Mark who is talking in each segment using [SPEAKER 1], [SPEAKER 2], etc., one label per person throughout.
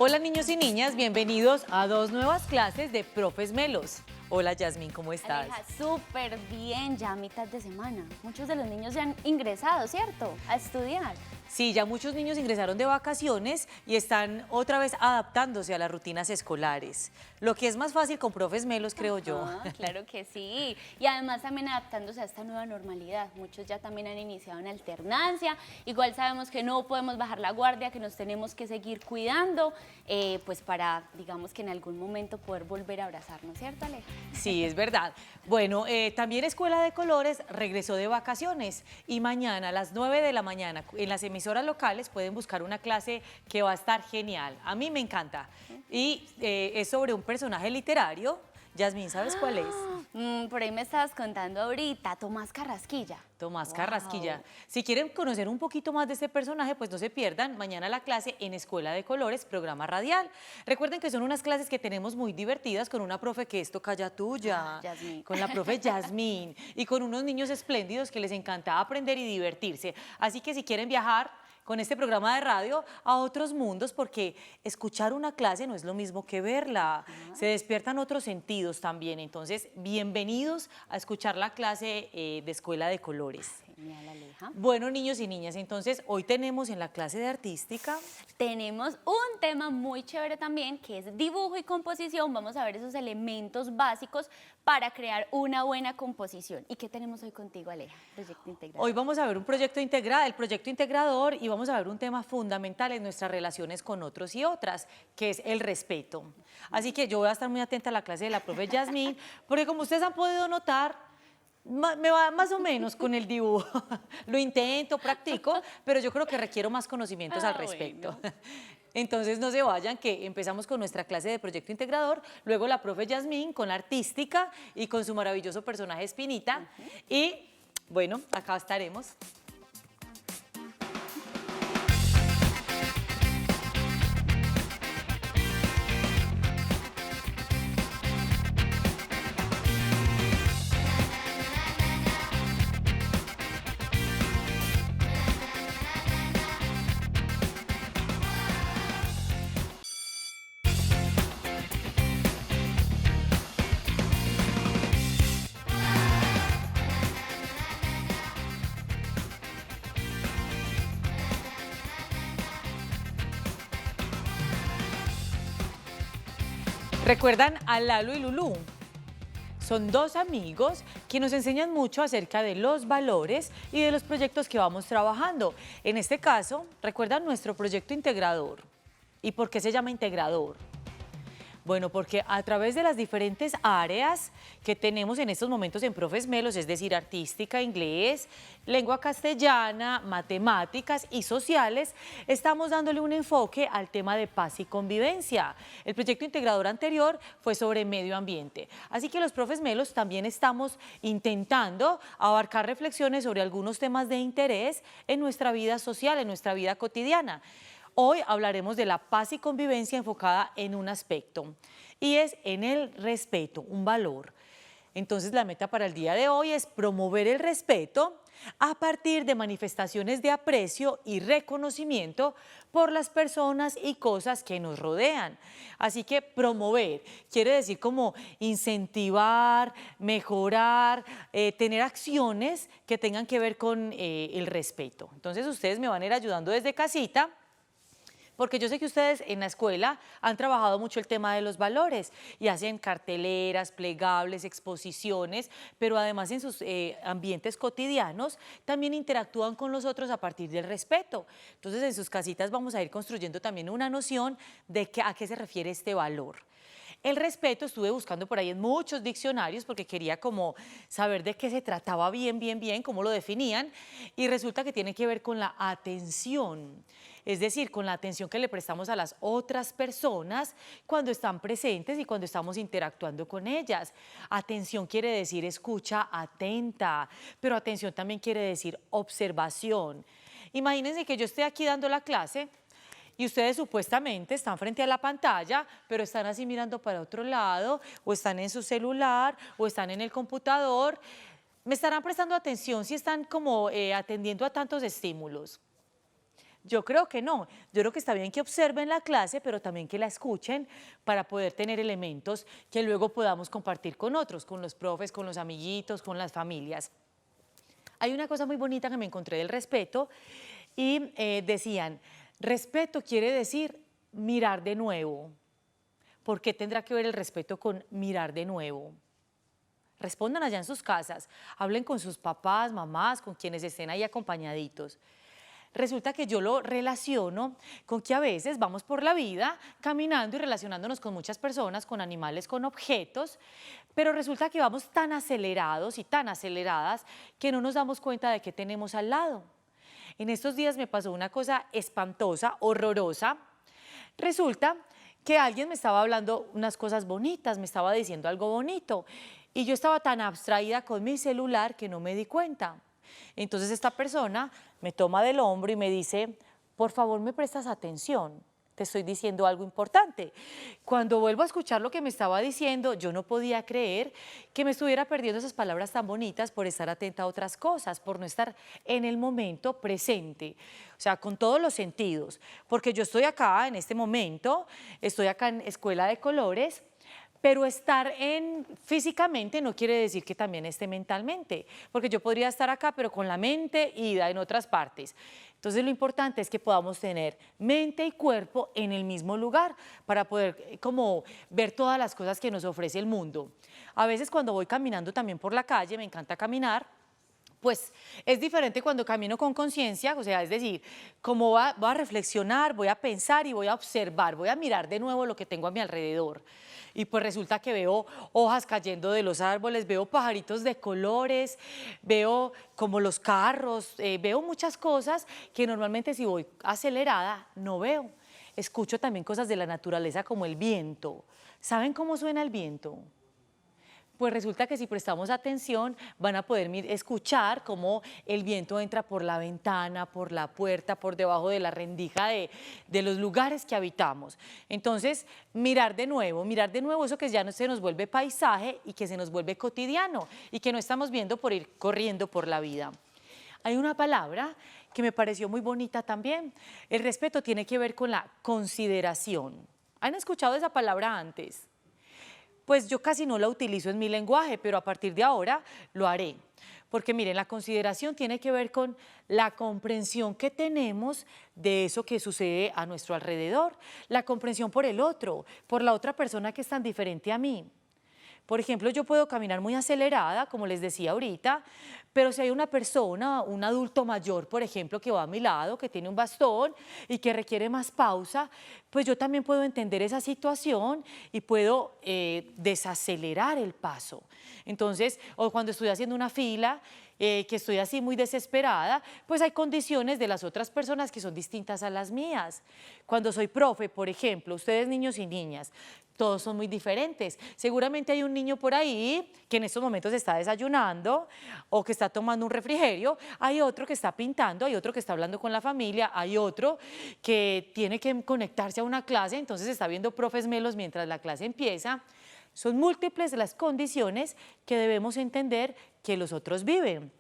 [SPEAKER 1] Hola niños y niñas, bienvenidos a dos nuevas clases de Profes Melos. Hola Yasmín, ¿cómo estás?
[SPEAKER 2] Aleja, súper bien, ya a mitad de semana. Muchos de los niños ya han ingresado, ¿cierto? A estudiar.
[SPEAKER 1] Sí, ya muchos niños ingresaron de vacaciones y están otra vez adaptándose a las rutinas escolares. Lo que es más fácil con Profes Melos, creo yo.
[SPEAKER 2] Claro que sí. Y además también adaptándose a esta nueva normalidad. Muchos ya también han iniciado en alternancia. Igual sabemos que no podemos bajar la guardia, que nos tenemos que seguir cuidando, pues para, digamos que en algún momento poder volver a abrazarnos, ¿cierto, Aleja?
[SPEAKER 1] Sí, es verdad. Bueno, también Escuela de Colores regresó de vacaciones y mañana a las 9 de la mañana en las emisoras locales pueden buscar una clase que va a estar genial. A mí me encanta. Y es sobre un personaje literario. Yasmín, ¿sabes cuál es?
[SPEAKER 2] Por ahí me estabas contando ahorita, Tomás Carrasquilla.
[SPEAKER 1] Tomás
[SPEAKER 2] Wow.
[SPEAKER 1] Carrasquilla. Si quieren conocer un poquito más de este personaje, pues no se pierdan mañana la clase en Escuela de Colores, programa radial. Recuerden que son unas clases que tenemos muy divertidas con una profe que es tocaya tuya,
[SPEAKER 2] Yasmín.
[SPEAKER 1] con la profe Yasmín y con unos niños espléndidos que les encanta aprender y divertirse. Así que si quieren viajar con este programa de radio a otros mundos, porque escuchar una clase no es lo mismo que verla, se despiertan otros sentidos también. Entonces, bienvenidos a escuchar la clase de Escuela de Colores.
[SPEAKER 2] Genial, Aleja.
[SPEAKER 1] Bueno, niños y niñas, entonces hoy tenemos en la clase de artística.
[SPEAKER 2] Tenemos un tema muy chévere también, que es dibujo y composición. Vamos a ver esos elementos básicos para crear una buena composición. ¿Y qué tenemos hoy contigo, Aleja? Proyecto integrador.
[SPEAKER 1] Hoy vamos a ver un proyecto integral, el proyecto integrador, y vamos a ver un tema fundamental en nuestras relaciones con otros y otras, que es el respeto. Así que yo voy a estar muy atenta a la clase de la profe Yasmín, porque como ustedes han podido notar, me va más o menos con el dibujo. Lo intento, practico, pero yo creo que requiero más conocimientos al respecto.
[SPEAKER 2] Bueno.
[SPEAKER 1] Entonces no se vayan, que empezamos con nuestra clase de proyecto integrador, luego la profe Yasmín con la artística y con su maravilloso personaje Espinita. Y bueno, acá estaremos. ¿Recuerdan a Lalo y Lulú? Son dos amigos que nos enseñan mucho acerca de los valores y de los proyectos que vamos trabajando. En este caso, ¿recuerdan nuestro proyecto integrador? ¿Y por qué se llama integrador? Bueno, porque a través de las diferentes áreas que tenemos en estos momentos en Profes Melos, es decir, artística, inglés, lengua castellana, matemáticas y sociales, estamos dándole un enfoque al tema de paz y convivencia. El proyecto integrador anterior fue sobre medio ambiente. Así que los Profes Melos también estamos intentando abarcar reflexiones sobre algunos temas de interés en nuestra vida social, en nuestra vida cotidiana. Hoy hablaremos de la paz y convivencia enfocada en un aspecto, y es en el respeto, un valor. Entonces la meta para el día de hoy es promover el respeto a partir de manifestaciones de aprecio y reconocimiento por las personas y cosas que nos rodean. Así que promover quiere decir como incentivar, mejorar, tener acciones que tengan que ver con el respeto. Entonces ustedes me van a ir ayudando desde casita, porque yo sé que ustedes en la escuela han trabajado mucho el tema de los valores y hacen carteleras, plegables, exposiciones, pero además en sus ambientes cotidianos también interactúan con los otros a partir del respeto. Entonces en sus casitas vamos a ir construyendo también una noción de a qué se refiere este valor. El respeto estuve buscando por ahí en muchos diccionarios porque quería como saber de qué se trataba bien, cómo lo definían, y resulta que tiene que ver con la atención, es decir, con la atención que le prestamos a las otras personas cuando están presentes y cuando estamos interactuando con ellas. Atención quiere decir escucha atenta, pero atención también quiere decir observación. Imagínense que yo esté aquí dando la clase y ustedes supuestamente están frente a la pantalla, pero están así mirando para otro lado, o están en su celular, o están en el computador. ¿Me estarán prestando atención si están como atendiendo a tantos estímulos? Yo creo que no. Yo creo que está bien que observen la clase, pero también que la escuchen para poder tener elementos que luego podamos compartir con otros, con los profes, con los amiguitos, con las familias. Hay una cosa muy bonita que me encontré del respeto y decían, respeto quiere decir mirar de nuevo. ¿Por qué tendrá que ver el respeto con mirar de nuevo? Respondan allá en sus casas, hablen con sus papás, mamás, con quienes estén ahí acompañaditos. Resulta que yo lo relaciono con que a veces vamos por la vida caminando y relacionándonos con muchas personas, con animales, con objetos, pero resulta que vamos tan acelerados y tan aceleradas que no nos damos cuenta de qué tenemos al lado. En estos días me pasó una cosa espantosa, horrorosa. Resulta que alguien me estaba hablando unas cosas bonitas, me estaba diciendo algo bonito y yo estaba tan abstraída con mi celular que no me di cuenta. Entonces esta persona me toma del hombro y me dice, por favor me prestas atención, te estoy diciendo algo importante. Cuando vuelvo a escuchar lo que me estaba diciendo, yo no podía creer que me estuviera perdiendo esas palabras tan bonitas por estar atenta a otras cosas, por no estar en el momento presente, o sea, con todos los sentidos, porque yo estoy acá en este momento, estoy acá en Escuela de Colores, pero estar físicamente no quiere decir que también esté mentalmente, porque yo podría estar acá, pero con la mente ida en otras partes. Entonces lo importante es que podamos tener mente y cuerpo en el mismo lugar para poder como ver todas las cosas que nos ofrece el mundo. A veces cuando voy caminando también por la calle, me encanta caminar, pues es diferente cuando camino con conciencia, o sea, es decir, como voy a reflexionar, voy a pensar y voy a observar, voy a mirar de nuevo lo que tengo a mi alrededor. Y pues resulta que veo hojas cayendo de los árboles, veo pajaritos de colores, veo como los carros, veo muchas cosas que normalmente si voy acelerada no veo. Escucho también cosas de la naturaleza como el viento. ¿Saben cómo suena el viento? Pues resulta que si prestamos atención van a poder escuchar cómo el viento entra por la ventana, por la puerta, por debajo de la rendija de los lugares que habitamos. Entonces, mirar de nuevo eso que ya no se nos vuelve paisaje y que se nos vuelve cotidiano y que no estamos viendo por ir corriendo por la vida. Hay una palabra que me pareció muy bonita también. El respeto tiene que ver con la consideración. ¿Han escuchado esa palabra antes? Pues yo casi no la utilizo en mi lenguaje, pero a partir de ahora lo haré. Porque miren, la consideración tiene que ver con la comprensión que tenemos de eso que sucede a nuestro alrededor, la comprensión por el otro, por la otra persona que es tan diferente a mí. Por ejemplo, yo puedo caminar muy acelerada, como les decía ahorita, pero si hay una persona, un adulto mayor, por ejemplo, que va a mi lado, que tiene un bastón y que requiere más pausa, pues yo también puedo entender esa situación y puedo desacelerar el paso. Entonces, o cuando estoy haciendo una fila, que estoy así muy desesperada, pues hay condiciones de las otras personas que son distintas a las mías. Cuando soy profe, por ejemplo, ustedes niños y niñas, todos son muy diferentes. Seguramente hay un niño por ahí que en estos momentos está desayunando o que está tomando un refrigerio, hay otro que está pintando, hay otro que está hablando con la familia, hay otro que tiene que conectarse a una clase, entonces está viendo profes melos mientras la clase empieza. Son múltiples las condiciones que debemos entender que los otros viven,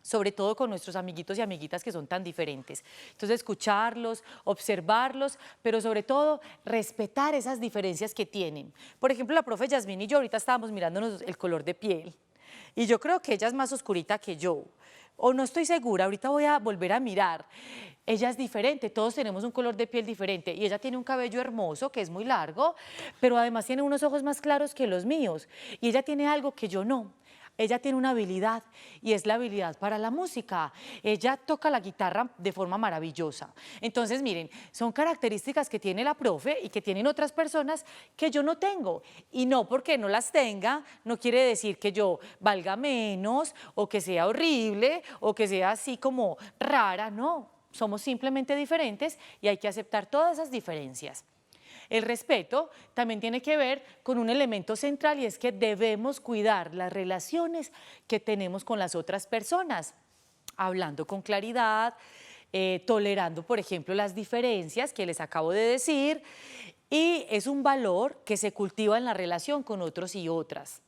[SPEAKER 1] sobre todo con nuestros amiguitos y amiguitas que son tan diferentes. Entonces, escucharlos, observarlos, pero sobre todo respetar esas diferencias que tienen. Por ejemplo, la profe Yasmín y yo ahorita estábamos mirándonos el color de piel y yo creo que ella es más oscurita que yo, o no estoy segura, ahorita voy a volver a mirar. Ella es diferente, todos tenemos un color de piel diferente y ella tiene un cabello hermoso que es muy largo, pero además tiene unos ojos más claros que los míos y ella tiene algo que yo no. Ella tiene una habilidad y es la habilidad para la música. Ella toca la guitarra de forma maravillosa. Entonces, miren, son características que tiene la profe y que tienen otras personas que yo no tengo. Y no porque no las tenga, no quiere decir que yo valga menos o que sea horrible o que sea así como rara, no. Somos simplemente diferentes y hay que aceptar todas esas diferencias. El respeto también tiene que ver con un elemento central y es que debemos cuidar las relaciones que tenemos con las otras personas, hablando con claridad, tolerando, por ejemplo, las diferencias que les acabo de decir, y es un valor que se cultiva en la relación con otros y otras.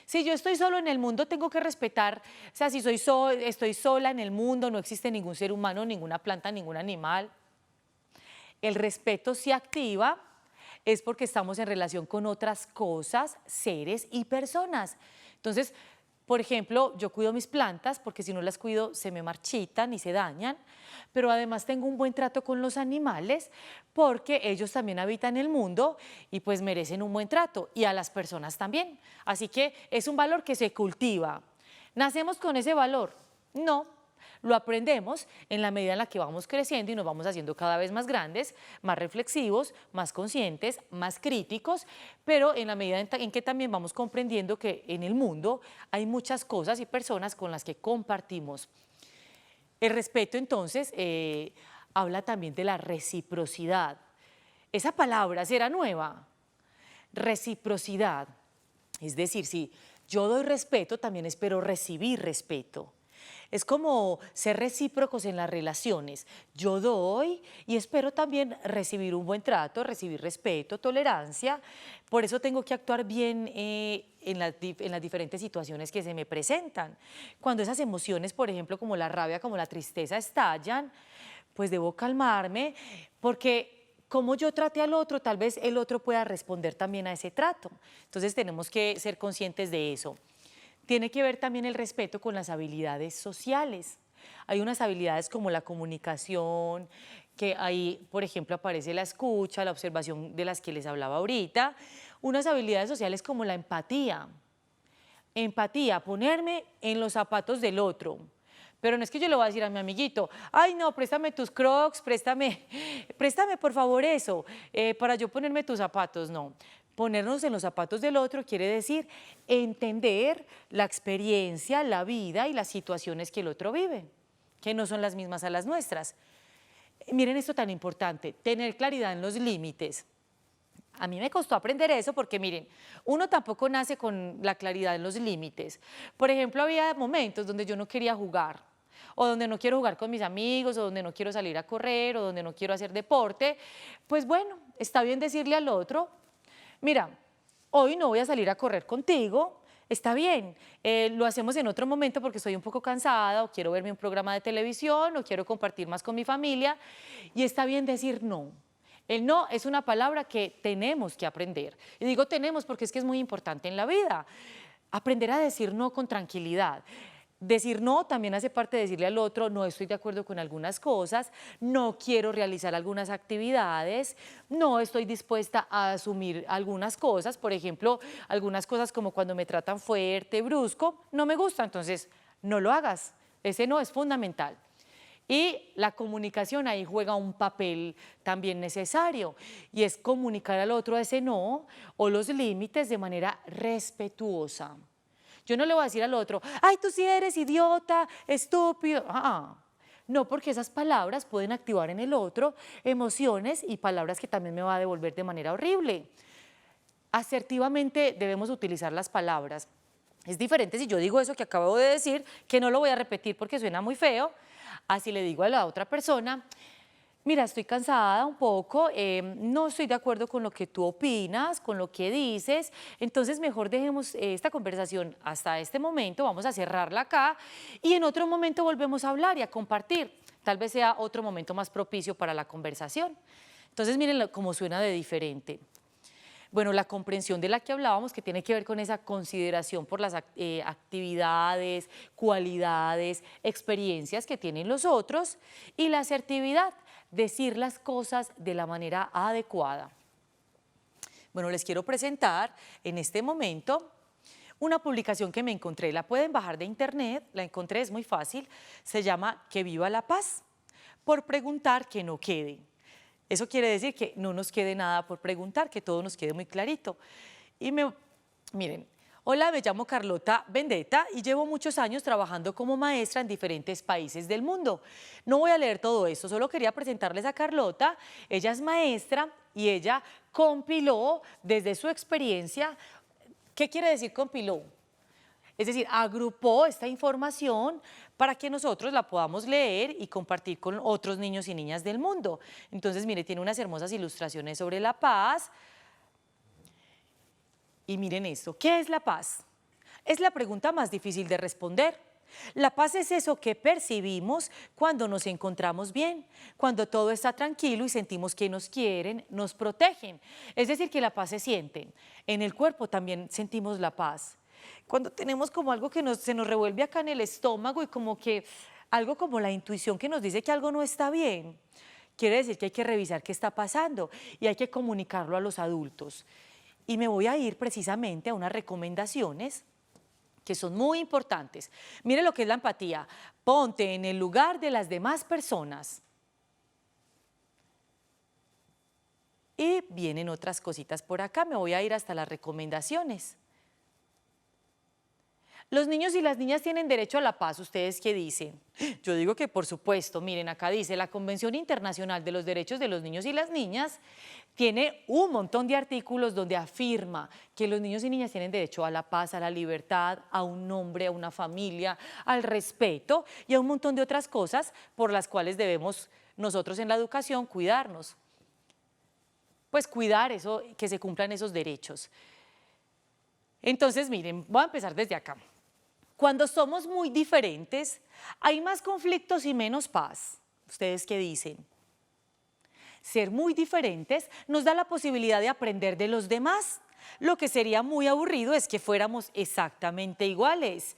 [SPEAKER 1] Si yo estoy solo en el mundo, tengo que respetar, o sea, si estoy sola en el mundo, no existe ningún ser humano, ninguna planta, ningún animal. el respeto se activa es porque estamos en relación con otras cosas, seres y personas. Entonces, por ejemplo, yo cuido mis plantas porque si no las cuido se me marchitan y se dañan, pero además tengo un buen trato con los animales porque ellos también habitan el mundo y pues merecen un buen trato y a las personas también. Así que es un valor que se cultiva. ¿Nacemos con ese valor? No. Lo aprendemos en la medida en la que vamos creciendo y nos vamos haciendo cada vez más grandes, más reflexivos, más conscientes, más críticos, pero en la medida en que también vamos comprendiendo que en el mundo hay muchas cosas y personas con las que compartimos. El respeto, entonces, habla también de la reciprocidad. Esa palabra será nueva, reciprocidad. Es decir, si yo doy respeto, también espero recibir respeto. Es como ser recíprocos en las relaciones. Yo doy y espero también recibir un buen trato, recibir respeto, tolerancia. Por eso tengo que actuar bien en las diferentes situaciones que se me presentan. Cuando esas emociones, por ejemplo, como la rabia, como la tristeza, estallan, pues debo calmarme porque como yo trate al otro, tal vez el otro pueda responder también a ese trato. Entonces tenemos que ser conscientes de eso. Tiene que ver también el respeto con las habilidades sociales. Hay unas habilidades como la comunicación, que ahí, por ejemplo, aparece la escucha, la observación de las que les hablaba ahorita. Unas habilidades sociales como la empatía. Empatía, ponerme en los zapatos del otro. Pero no es que yo le voy a decir a mi amiguito, ay no, préstame tus Crocs, préstame por favor eso, para yo ponerme tus zapatos, no. Ponernos en los zapatos del otro quiere decir entender la experiencia, la vida y las situaciones que el otro vive, que no son las mismas a las nuestras. Miren esto tan importante, tener claridad en los límites. A mí me costó aprender eso porque, miren, uno tampoco nace con la claridad en los límites. Por ejemplo, había momentos donde yo no quería jugar, o donde no quiero jugar con mis amigos, o donde no quiero salir a correr, o donde no quiero hacer deporte. Pues bueno, está bien decirle al otro, mira, hoy no voy a salir a correr contigo, está bien, lo hacemos en otro momento porque estoy un poco cansada o quiero verme un programa de televisión o quiero compartir más con mi familia y está bien decir no. El no es una palabra que tenemos que aprender. Y digo tenemos porque es que es muy importante en la vida. Aprender a decir no con tranquilidad. Decir no también hace parte de decirle al otro, no estoy de acuerdo con algunas cosas, no quiero realizar algunas actividades, no estoy dispuesta a asumir algunas cosas, por ejemplo, algunas cosas como cuando me tratan fuerte, brusco, no me gusta, entonces no lo hagas, ese no es fundamental. Y la comunicación ahí juega un papel también necesario y es comunicar al otro ese no o los límites de manera respetuosa. Yo no le voy a decir al otro, ay, tú sí eres idiota, estúpido. No, porque esas palabras pueden activar en el otro emociones y palabras que también me va a devolver de manera horrible. Asertivamente debemos utilizar las palabras. Es diferente si yo digo eso que acabo de decir, que no lo voy a repetir porque suena muy feo, así le digo a la otra persona, mira, estoy cansada un poco, no estoy de acuerdo con lo que tú opinas, con lo que dices, entonces mejor dejemos esta conversación hasta este momento, vamos a cerrarla acá y en otro momento volvemos a hablar y a compartir, tal vez sea otro momento más propicio para la conversación. Entonces miren cómo suena de diferente. Bueno, la comprensión de la que hablábamos, que tiene que ver con esa consideración por las actividades, cualidades, experiencias que tienen los otros, y la asertividad, decir las cosas de la manera adecuada. Bueno, les quiero presentar en este momento una publicación que me encontré. La pueden bajar de internet, la encontré, es muy fácil, se llama Que viva la paz, por preguntar que no quede. Eso quiere decir que no nos quede nada por preguntar, que todo nos quede muy clarito. Y miren, hola, me llamo Carlota Vendetta y llevo muchos años trabajando como maestra en diferentes países del mundo. No voy a leer todo esto, solo quería presentarles a Carlota. Ella es maestra y ella compiló desde su experiencia. ¿Qué quiere decir compiló? Es decir, agrupó esta información para que nosotros la podamos leer y compartir con otros niños y niñas del mundo. Entonces, mire, tiene unas hermosas ilustraciones sobre la paz. Y miren esto, ¿qué es la paz? Es la pregunta más difícil de responder. La paz es eso que percibimos cuando nos encontramos bien, cuando todo está tranquilo y sentimos que nos quieren, nos protegen. Es decir, que la paz se siente. En el cuerpo también sentimos la paz. Cuando tenemos como algo que se nos revuelve acá en el estómago y como que algo como la intuición que nos dice que algo no está bien, quiere decir que hay que revisar qué está pasando y hay que comunicarlo a los adultos. Y me voy a ir precisamente a unas recomendaciones que son muy importantes. Mire lo que es la empatía. Ponte en el lugar de las demás personas. Y vienen otras cositas por acá. Me voy a ir hasta las recomendaciones. Los niños y las niñas tienen derecho a la paz, ¿ustedes qué dicen? Yo digo que por supuesto, miren, acá dice la Convención Internacional de los Derechos de los Niños y las Niñas tiene un montón de artículos donde afirma que los niños y niñas tienen derecho a la paz, a la libertad, a un nombre, a una familia, al respeto y a un montón de otras cosas por las cuales debemos nosotros en la educación cuidarnos. Pues cuidar eso, que se cumplan esos derechos. Entonces, miren, voy a empezar desde acá. Cuando somos muy diferentes, hay más conflictos y menos paz. ¿Ustedes qué dicen? Ser muy diferentes nos da la posibilidad de aprender de los demás. Lo que sería muy aburrido es que fuéramos exactamente iguales.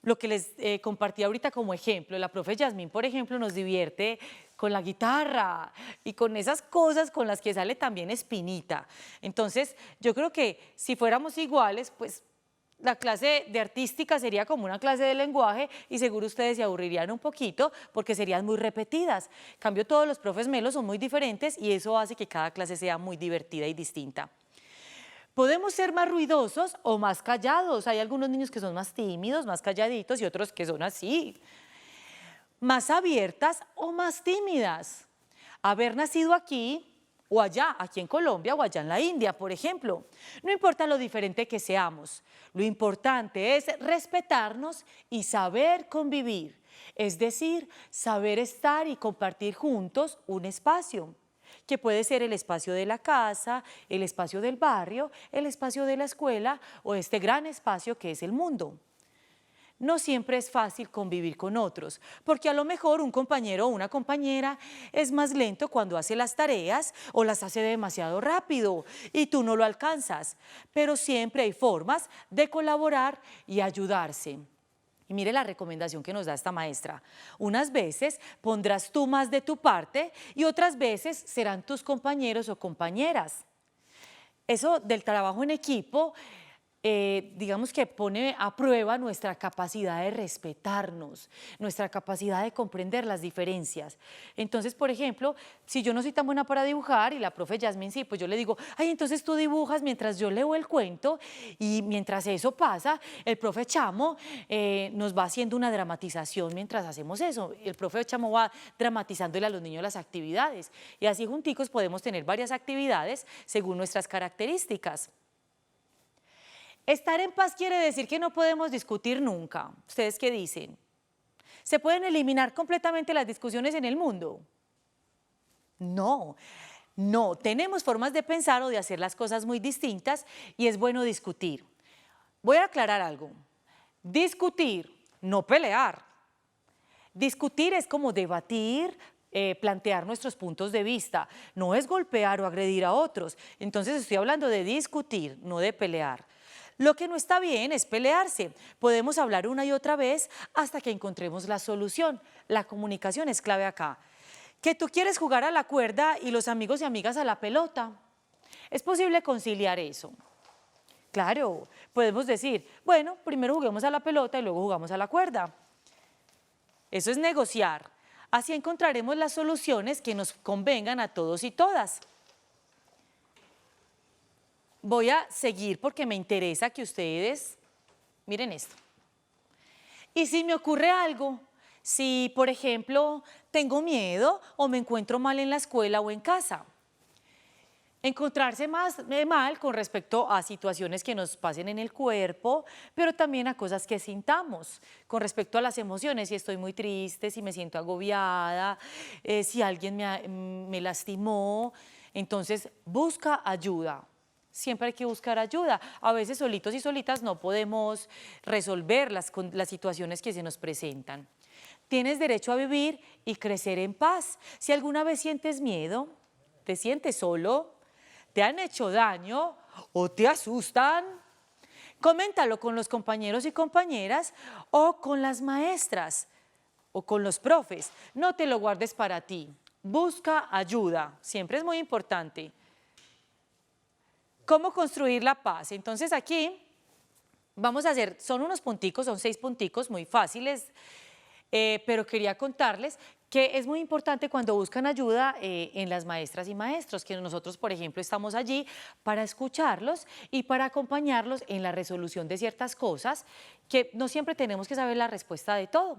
[SPEAKER 1] Lo que les compartí ahorita como ejemplo, la profe Yasmín, por ejemplo, nos divierte con la guitarra y con esas cosas con las que sale también espinita. Entonces, yo creo que si fuéramos iguales, pues la clase de artística sería como una clase de lenguaje y seguro ustedes se aburrirían un poquito porque serían muy repetidas. En cambio, todos los profes melos son muy diferentes y eso hace que cada clase sea muy divertida y distinta. Podemos ser más ruidosos o más callados. Hay algunos niños que son más tímidos, más calladitos y otros que son así. Más abiertas o más tímidas. Haber nacido aquí o allá, aquí en Colombia o allá en la India, por ejemplo. No importa lo diferente que seamos, lo importante es respetarnos y saber convivir, es decir, saber estar y compartir juntos un espacio, que puede ser el espacio de la casa, el espacio del barrio, el espacio de la escuela o este gran espacio que es el mundo. No siempre es fácil convivir con otros, porque a lo mejor un compañero o una compañera es más lento cuando hace las tareas o las hace demasiado rápido y tú no lo alcanzas, pero siempre hay formas de colaborar y ayudarse. Y mire la recomendación que nos da esta maestra. Unas veces pondrás tú más de tu parte y otras veces serán tus compañeros o compañeras. Eso del trabajo en equipo digamos que pone a prueba nuestra capacidad de respetarnos, nuestra capacidad de comprender las diferencias. Entonces, por ejemplo, si yo no soy tan buena para dibujar y la profe Yasmín sí, pues yo le digo, ay, entonces tú dibujas mientras yo leo el cuento y mientras eso pasa, el profe Chamo nos va haciendo una dramatización mientras hacemos eso. El profe Chamo va dramatizándole a los niños las actividades y así junticos podemos tener varias actividades según nuestras características. Estar en paz quiere decir que no podemos discutir nunca. ¿Ustedes qué dicen? ¿Se pueden eliminar completamente las discusiones en el mundo? No, no. Tenemos formas de pensar o de hacer las cosas muy distintas y es bueno discutir. Voy a aclarar algo. Discutir, no pelear. Discutir es como debatir, plantear nuestros puntos de vista. No es golpear o agredir a otros. Entonces estoy hablando de discutir, no de pelear. Lo que no está bien es pelearse. Podemos hablar una y otra vez hasta que encontremos la solución. La comunicación es clave acá. Que tú quieres jugar a la cuerda y los amigos y amigas a la pelota. ¿Es posible conciliar eso? Claro, podemos decir, bueno, primero juguemos a la pelota y luego jugamos a la cuerda. Eso es negociar. Así encontraremos las soluciones que nos convengan a todos y todas. Voy a seguir porque me interesa que ustedes miren esto. Y si me ocurre algo, si por ejemplo tengo miedo o me encuentro mal en la escuela o en casa, encontrarse más mal con respecto a situaciones que nos pasen en el cuerpo, pero también a cosas que sintamos, con respecto a las emociones, si estoy muy triste, si me siento agobiada, si alguien me lastimó, entonces busca ayuda. siempre hay que buscar ayuda. A veces solitos y solitas no podemos resolver las situaciones que se nos presentan. Tienes derecho a vivir y crecer en paz. Si alguna vez sientes miedo, te sientes solo, te han hecho daño o te asustan, coméntalo con los compañeros y compañeras o con las maestras o con los profes. No te lo guardes para ti. Busca ayuda. Siempre es muy importante. ¿Cómo construir la paz? Entonces aquí vamos a hacer, son unos punticos, son 6 punticos muy fáciles, pero quería contarles que es muy importante cuando buscan ayuda en las maestras y maestros, que nosotros, por ejemplo, estamos allí para escucharlos y para acompañarlos en la resolución de ciertas cosas, que no siempre tenemos que saber la respuesta de todo,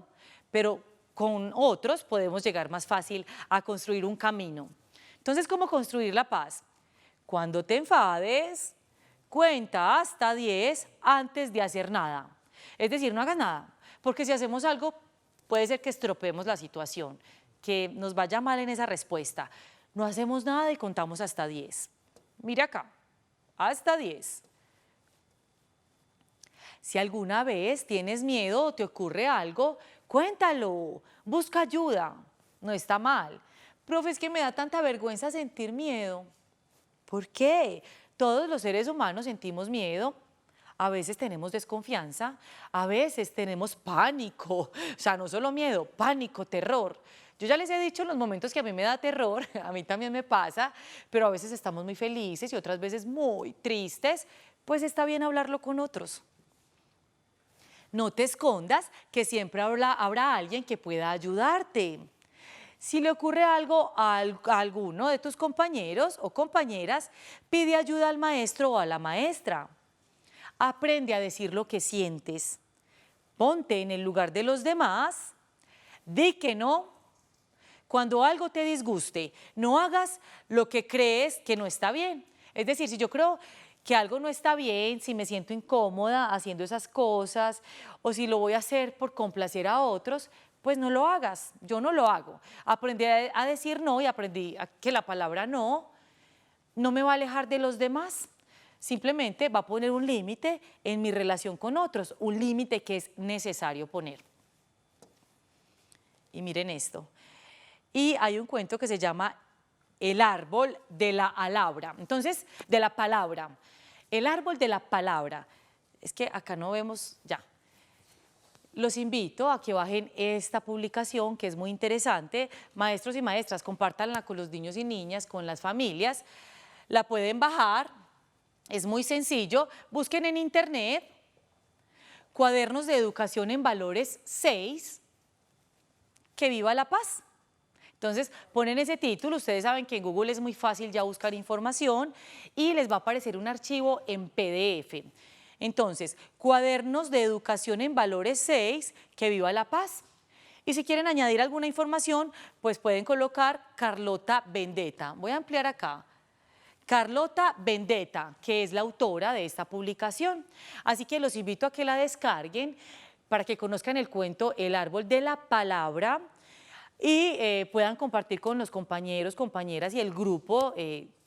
[SPEAKER 1] pero con otros podemos llegar más fácil a construir un camino. Entonces, ¿cómo construir la paz? Cuando te enfades, cuenta hasta 10 antes de hacer nada. Es decir, no hagas nada, porque si hacemos algo, puede ser que estropeemos la situación, que nos vaya mal en esa respuesta. No hacemos nada y contamos hasta 10. Mira acá, hasta 10. Si alguna vez tienes miedo o te ocurre algo, cuéntalo, busca ayuda, no está mal. Profe, es que me da tanta vergüenza sentir miedo. ¿Por qué? Todos los seres humanos sentimos miedo, a veces tenemos desconfianza, a veces tenemos pánico, o sea, no solo miedo, pánico, terror. Yo ya les he dicho en los momentos que a mí me da terror, a mí también me pasa, pero a veces estamos muy felices y otras veces muy tristes, pues está bien hablarlo con otros. No te escondas, que siempre habrá alguien que pueda ayudarte. Si le ocurre algo a alguno de tus compañeros o compañeras, pide ayuda al maestro o a la maestra. Aprende a decir lo que sientes. Ponte en el lugar de los demás. Di que no. Cuando algo te disguste, no hagas lo que crees que no está bien. Es decir, si yo creo que algo no está bien, si me siento incómoda haciendo esas cosas o si lo voy a hacer por complacer a otros, pues no lo hagas, yo no lo hago. Aprendí a decir no y aprendí que la palabra no me va a alejar de los demás. Simplemente va a poner un límite en mi relación con otros, un límite que es necesario poner. Y miren esto. Y hay un cuento que se llama El árbol de la palabra. Entonces, de la palabra. El árbol de la palabra. Es que acá no vemos ya. Los invito a que bajen esta publicación que es muy interesante. Maestros y maestras, compártanla con los niños y niñas, con las familias. La pueden bajar, es muy sencillo. Busquen en internet Cuadernos de Educación en Valores 6, que viva la paz. Entonces ponen ese título, ustedes saben que en Google es muy fácil ya buscar información y les va a aparecer un archivo en PDF. Entonces, Cuadernos de Educación en Valores 6, que viva la paz. Y si quieren añadir alguna información, pues pueden colocar Carlota Vendetta. Voy a ampliar acá. Carlota Vendetta, que es la autora de esta publicación. Así que los invito a que la descarguen para que conozcan el cuento El árbol de la palabra y puedan compartir con los compañeros, compañeras y el grupo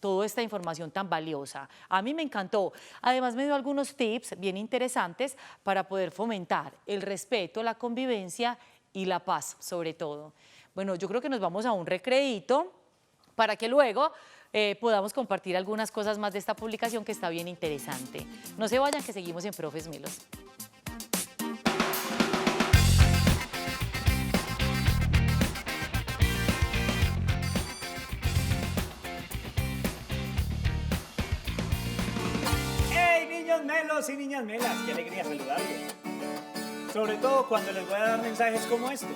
[SPEAKER 1] toda esta información tan valiosa. A mí me encantó. Además me dio algunos tips bien interesantes para poder fomentar el respeto, la convivencia y la paz sobre todo. Bueno, yo creo que nos vamos a un recreíto para que luego podamos compartir algunas cosas más de esta publicación que está bien interesante. No se vayan, que seguimos en Profes Melos.
[SPEAKER 3] Niños melos y niñas melas, qué alegría saludarlos. Sobre todo cuando les voy a dar mensajes como estos.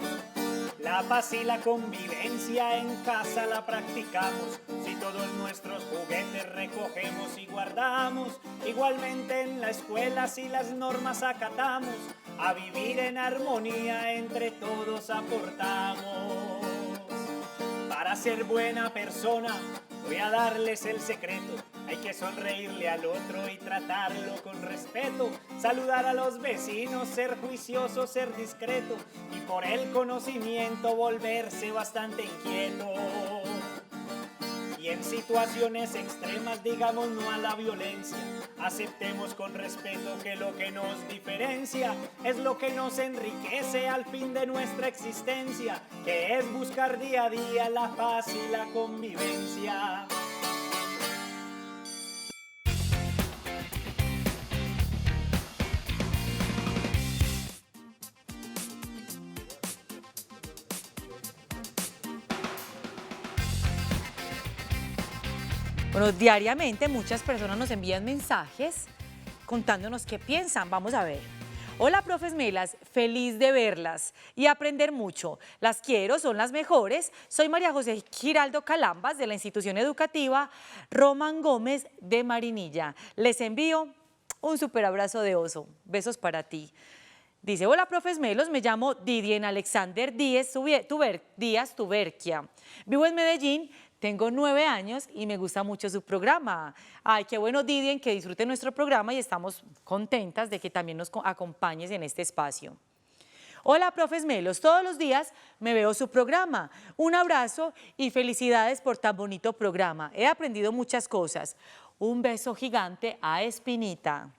[SPEAKER 3] La paz y la convivencia en casa la practicamos. Si todos nuestros juguetes recogemos y guardamos, igualmente en la escuela si las normas acatamos, a vivir en armonía entre todos aportamos. Para ser buena persona voy a darles el secreto. Hay que sonreírle al otro y tratarlo con respeto, saludar a los vecinos, ser juicioso, ser discreto y por el conocimiento volverse bastante inquieto. Y en situaciones extremas digamos no a la violencia. Aceptemos con respeto que lo que nos diferencia es lo que nos enriquece al fin de nuestra existencia, que es buscar día a día la paz y la convivencia.
[SPEAKER 1] Bueno, diariamente muchas personas nos envían mensajes contándonos qué piensan. Vamos a ver. Hola, profes Melas, feliz de verlas y aprender mucho. Las quiero, son las mejores. Soy María José Giraldo Calambas de la institución educativa Román Gómez de Marinilla. Les envío un súper abrazo de oso. Besos para ti. Dice, hola, profes Melos, me llamo Didien Alexander Díaz Tuberquia. Vivo en Medellín. Tengo 9 años y me gusta mucho su programa. Ay, qué bueno, Didien, que disfrute nuestro programa y estamos contentas de que también nos acompañes en este espacio. Hola, profes Melos, todos los días me veo su programa. Un abrazo y felicidades por tan bonito programa. He aprendido muchas cosas. Un beso gigante a Espinita.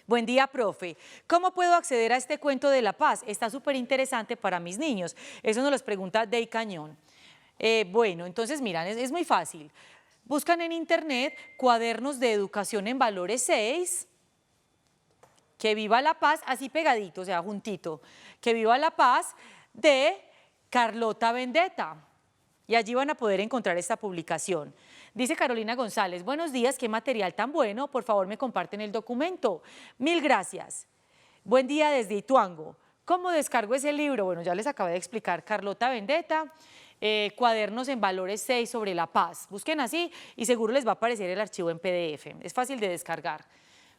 [SPEAKER 1] Buen día, profe. ¿Cómo puedo acceder a este cuento de la paz? Está súper interesante para mis niños. Eso nos lo pregunta Dey Cañón. Bueno, entonces miran, es muy fácil. Buscan en internet cuadernos de educación en valores 6, que viva la paz, así pegadito, o sea, juntito, que viva la paz de Carlota Vendetta. Y allí van a poder encontrar esta publicación. Dice Carolina González, buenos días, qué material tan bueno, por favor me comparten el documento. Mil gracias. Buen día desde Ituango. ¿Cómo descargo ese libro? Bueno, ya les acabé de explicar, Carlota Vendetta. Cuadernos en valores 6 sobre la paz. Busquen así y seguro les va a aparecer el archivo en PDF. Es fácil de descargar.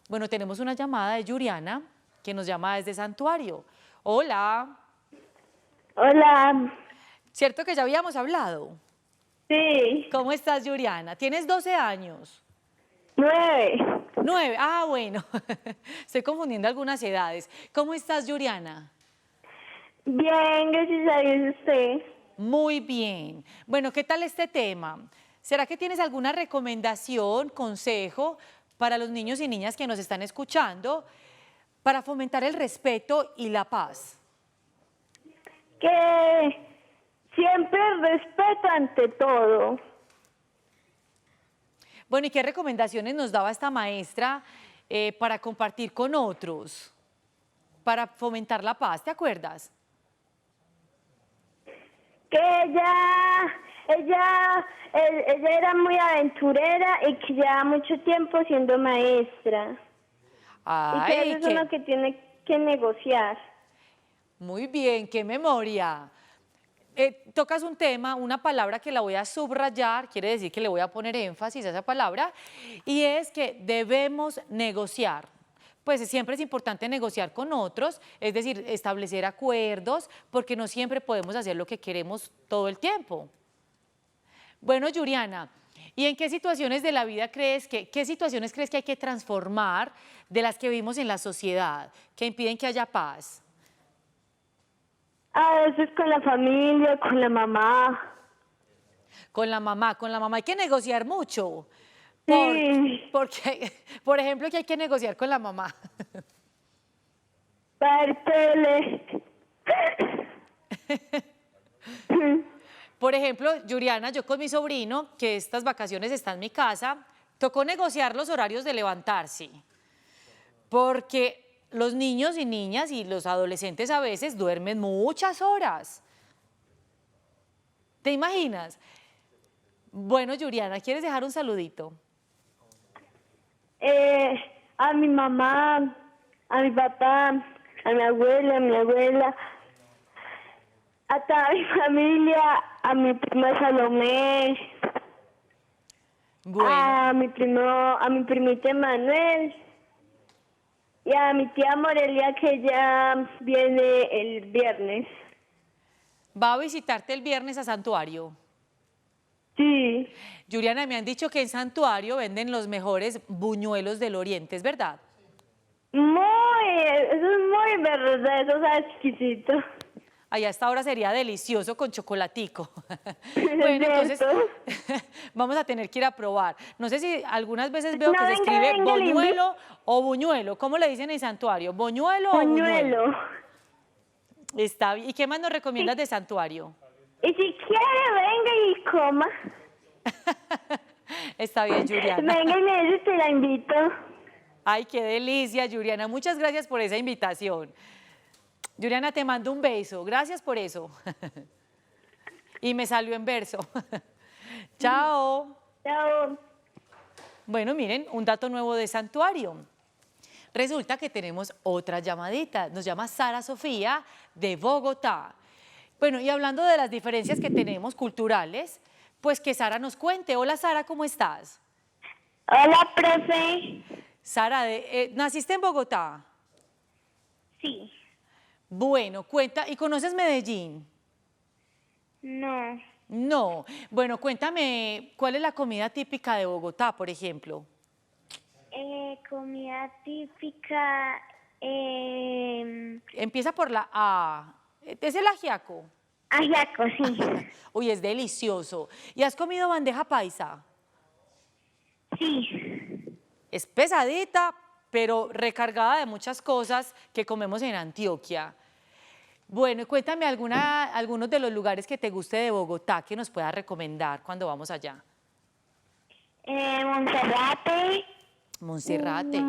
[SPEAKER 1] Bueno, tenemos una llamada de Yuriana que nos llama desde Santuario. Hola.
[SPEAKER 4] Hola.
[SPEAKER 1] ¿Cierto que ya habíamos hablado?
[SPEAKER 4] Sí.
[SPEAKER 1] ¿Cómo estás, Yuriana? ¿Tienes 12 años?
[SPEAKER 4] 9.
[SPEAKER 1] 9. Ah, bueno. Estoy confundiendo algunas edades. ¿Cómo estás, Yuriana?
[SPEAKER 4] Bien, gracias a Dios, usted.
[SPEAKER 1] Muy bien. Bueno, ¿qué tal este tema? ¿Será que tienes alguna recomendación, consejo para los niños y niñas que nos están escuchando para fomentar el respeto y la paz?
[SPEAKER 4] Que siempre respeto ante todo.
[SPEAKER 1] Bueno, ¿y qué recomendaciones nos daba esta maestra para compartir con otros, para fomentar la paz? ¿Te acuerdas?
[SPEAKER 4] Que ella era muy aventurera y que lleva mucho tiempo siendo maestra.
[SPEAKER 1] Ay,
[SPEAKER 4] y que eso es lo que tiene que negociar.
[SPEAKER 1] Muy bien, qué memoria. Tocas un tema, una palabra que la voy a subrayar, quiere decir que le voy a poner énfasis a esa palabra, y es que debemos negociar. Pues siempre es importante negociar con otros, es decir, establecer acuerdos, porque no siempre podemos hacer lo que queremos todo el tiempo. Bueno, Yuriana, ¿y en qué situaciones de la vida qué situaciones crees que hay que transformar de las que vivimos en la sociedad, que impiden que haya paz?
[SPEAKER 4] A veces con la familia, con la mamá.
[SPEAKER 1] Con la mamá hay que negociar mucho.
[SPEAKER 4] Sí.
[SPEAKER 1] Porque, por ejemplo, que hay que negociar con la mamá.
[SPEAKER 4] Para el tele.
[SPEAKER 1] Por ejemplo, Yuriana, yo con mi sobrino, que estas vacaciones está en mi casa, tocó negociar los horarios de levantarse. Porque los niños y niñas y los adolescentes a veces duermen muchas horas. ¿Te imaginas? Bueno, Yuriana, ¿quieres dejar un saludito?
[SPEAKER 4] A mi mamá, a mi papá, a mi abuela, a toda mi familia, a mi prima Salomé,
[SPEAKER 1] Bueno,
[SPEAKER 4] a mi primito Manuel y a mi tía Morelia que ya viene el viernes.
[SPEAKER 1] ¿va a visitarte el viernes a Santuario?
[SPEAKER 4] Sí,
[SPEAKER 1] Yuriana, me han dicho que en Santuario venden los mejores buñuelos del Oriente, ¿es verdad?
[SPEAKER 4] eso es muy verdad, eso es exquisito.
[SPEAKER 1] Allá a esta hora sería delicioso con chocolatico. Bueno, entonces
[SPEAKER 4] ¿Cierto?
[SPEAKER 1] vamos a tener que ir a probar. No sé si algunas veces veo
[SPEAKER 4] No,
[SPEAKER 1] que se
[SPEAKER 4] venga,
[SPEAKER 1] escribe
[SPEAKER 4] venga, le invito.
[SPEAKER 1] boñuelo o buñuelo. ¿Cómo le dicen en el santuario? ¿Boñuelo o buñuelo?
[SPEAKER 4] Pañuelo.
[SPEAKER 1] Está bien. ¿Y qué más nos recomiendas de santuario?
[SPEAKER 4] Y si quiere, venga y coma.
[SPEAKER 1] Está bien, Yuriana.
[SPEAKER 4] Venga y me dice, te la invito.
[SPEAKER 1] Ay, qué delicia, Yuriana. Muchas gracias por esa invitación. Yuriana, te mando un beso. Gracias por eso. Y me salió en verso. Chao.
[SPEAKER 4] Chao.
[SPEAKER 1] Bueno, miren, un dato nuevo de santuario. Resulta que tenemos otra llamadita. Nos llama Sara Sofía de Bogotá. Bueno, y hablando de las diferencias que tenemos culturales, pues que Sara nos cuente. Hola, Sara, ¿cómo estás?
[SPEAKER 4] Hola, profe.
[SPEAKER 1] Sara, ¿naciste en Bogotá?
[SPEAKER 4] Sí.
[SPEAKER 1] Bueno, cuenta, ¿y conoces Medellín?
[SPEAKER 4] No.
[SPEAKER 1] No. Bueno, cuéntame, ¿cuál es la comida típica de Bogotá, por ejemplo?
[SPEAKER 4] Comida típica.
[SPEAKER 1] Empieza por la A. ¿Es el ajiaco?
[SPEAKER 4] Ajiaco, sí.
[SPEAKER 1] Uy, es delicioso. ¿Y has comido bandeja paisa?
[SPEAKER 4] Sí.
[SPEAKER 1] Es pesadita, pero recargada de muchas cosas que comemos en Antioquia. Bueno, y cuéntame algunos de los lugares que te guste de Bogotá que nos puedas recomendar cuando vamos allá.
[SPEAKER 4] Monserrate.
[SPEAKER 1] Monserrate.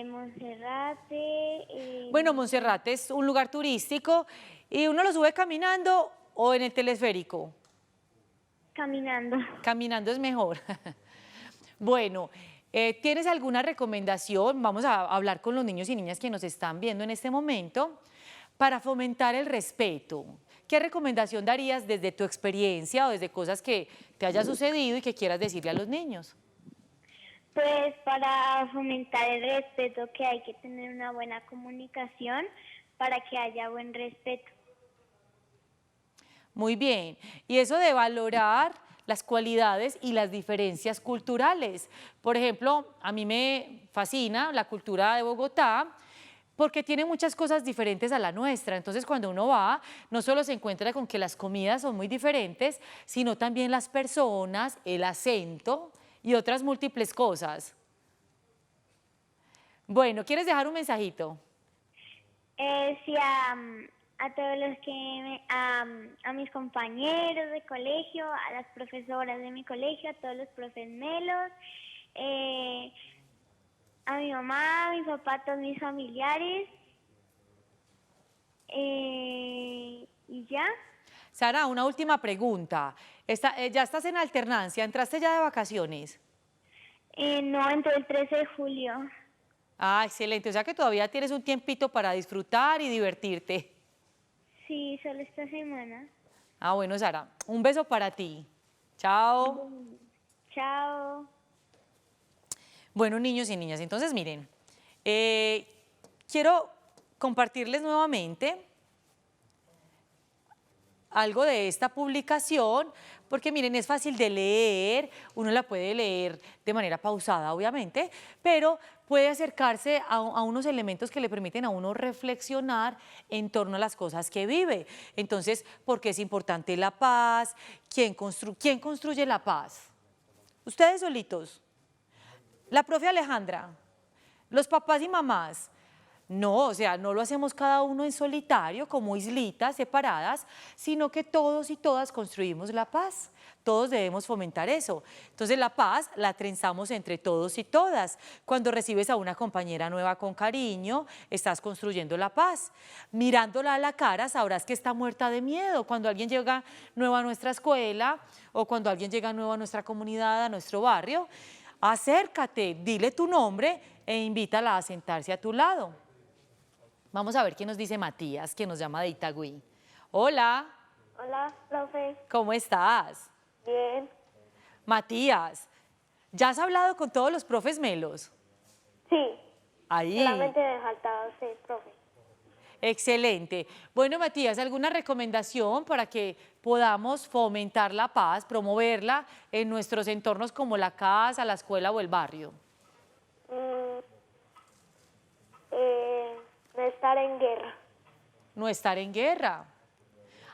[SPEAKER 4] Monserrate.
[SPEAKER 1] Bueno, Monserrate es un lugar turístico y uno lo sube caminando o en el telesférico.
[SPEAKER 4] Caminando.
[SPEAKER 1] Caminando es mejor. Bueno, ¿tienes alguna recomendación? Vamos a hablar con los niños y niñas que nos están viendo en este momento para fomentar el respeto. ¿Qué recomendación darías desde tu experiencia o desde cosas que te haya sucedido y que quieras decirle a los niños?
[SPEAKER 4] Pues para fomentar el respeto, que hay que tener una buena comunicación para que haya buen respeto.
[SPEAKER 1] Muy bien. Y eso de valorar las cualidades y las diferencias culturales. Por ejemplo, a mí me fascina la cultura de Bogotá porque tiene muchas cosas diferentes a la nuestra. Entonces, cuando uno va, no solo se encuentra con que las comidas son muy diferentes, sino también las personas, el acento y otras múltiples cosas. Bueno, ¿quieres dejar un mensajito?
[SPEAKER 4] Sí, a todos los que, a mis compañeros de colegio, a las profesoras de mi colegio, a todos los profes melos, a mi mamá, a mi papá, a todos mis familiares, y ya.
[SPEAKER 1] Sara, una última pregunta. ¿Ya estás en alternancia? ¿Entraste ya de vacaciones?
[SPEAKER 4] No, entró el 13 de julio.
[SPEAKER 1] Ah, excelente. O sea que todavía tienes un tiempito para disfrutar y divertirte.
[SPEAKER 4] Sí, solo esta semana.
[SPEAKER 1] Ah, bueno, Sara, un beso para ti. Chao.
[SPEAKER 4] Chao.
[SPEAKER 1] Bueno, niños y niñas, entonces miren, quiero compartirles nuevamente algo de esta publicación, porque miren, es fácil de leer, uno la puede leer de manera pausada, obviamente, pero puede acercarse a unos elementos que le permiten a uno reflexionar en torno a las cosas que vive. Entonces, ¿por qué es importante la paz? ¿Quién construye la paz? ¿Ustedes solitos? ¿La profe Alejandra? ¿Los papás y mamás? No, o sea, no lo hacemos cada uno en solitario, como islitas separadas, sino que todos y todas construimos la paz. Todos debemos fomentar eso. Entonces, la paz la trenzamos entre todos y todas. Cuando recibes a una compañera nueva con cariño, estás construyendo la paz. Mirándola a la cara, sabrás que está muerta de miedo. Cuando alguien llega nuevo a nuestra escuela o cuando alguien llega nuevo a nuestra comunidad, a nuestro barrio, acércate, dile tu nombre e invítala a sentarse a tu lado. Vamos a ver qué nos dice Matías, que nos llama de Itagüí. Hola,
[SPEAKER 4] Hola, profe.
[SPEAKER 1] ¿cómo estás?
[SPEAKER 4] Bien.
[SPEAKER 1] Matías, ¿ya has hablado con todos los profes melos?
[SPEAKER 4] Sí,
[SPEAKER 1] Ahí.
[SPEAKER 4] solamente me faltaba usted, profe.
[SPEAKER 1] Excelente. Bueno, Matías, ¿alguna recomendación para que podamos fomentar la paz, promoverla en nuestros entornos como la casa, la escuela o el barrio?
[SPEAKER 4] No está estar en guerra.
[SPEAKER 1] No estar en guerra.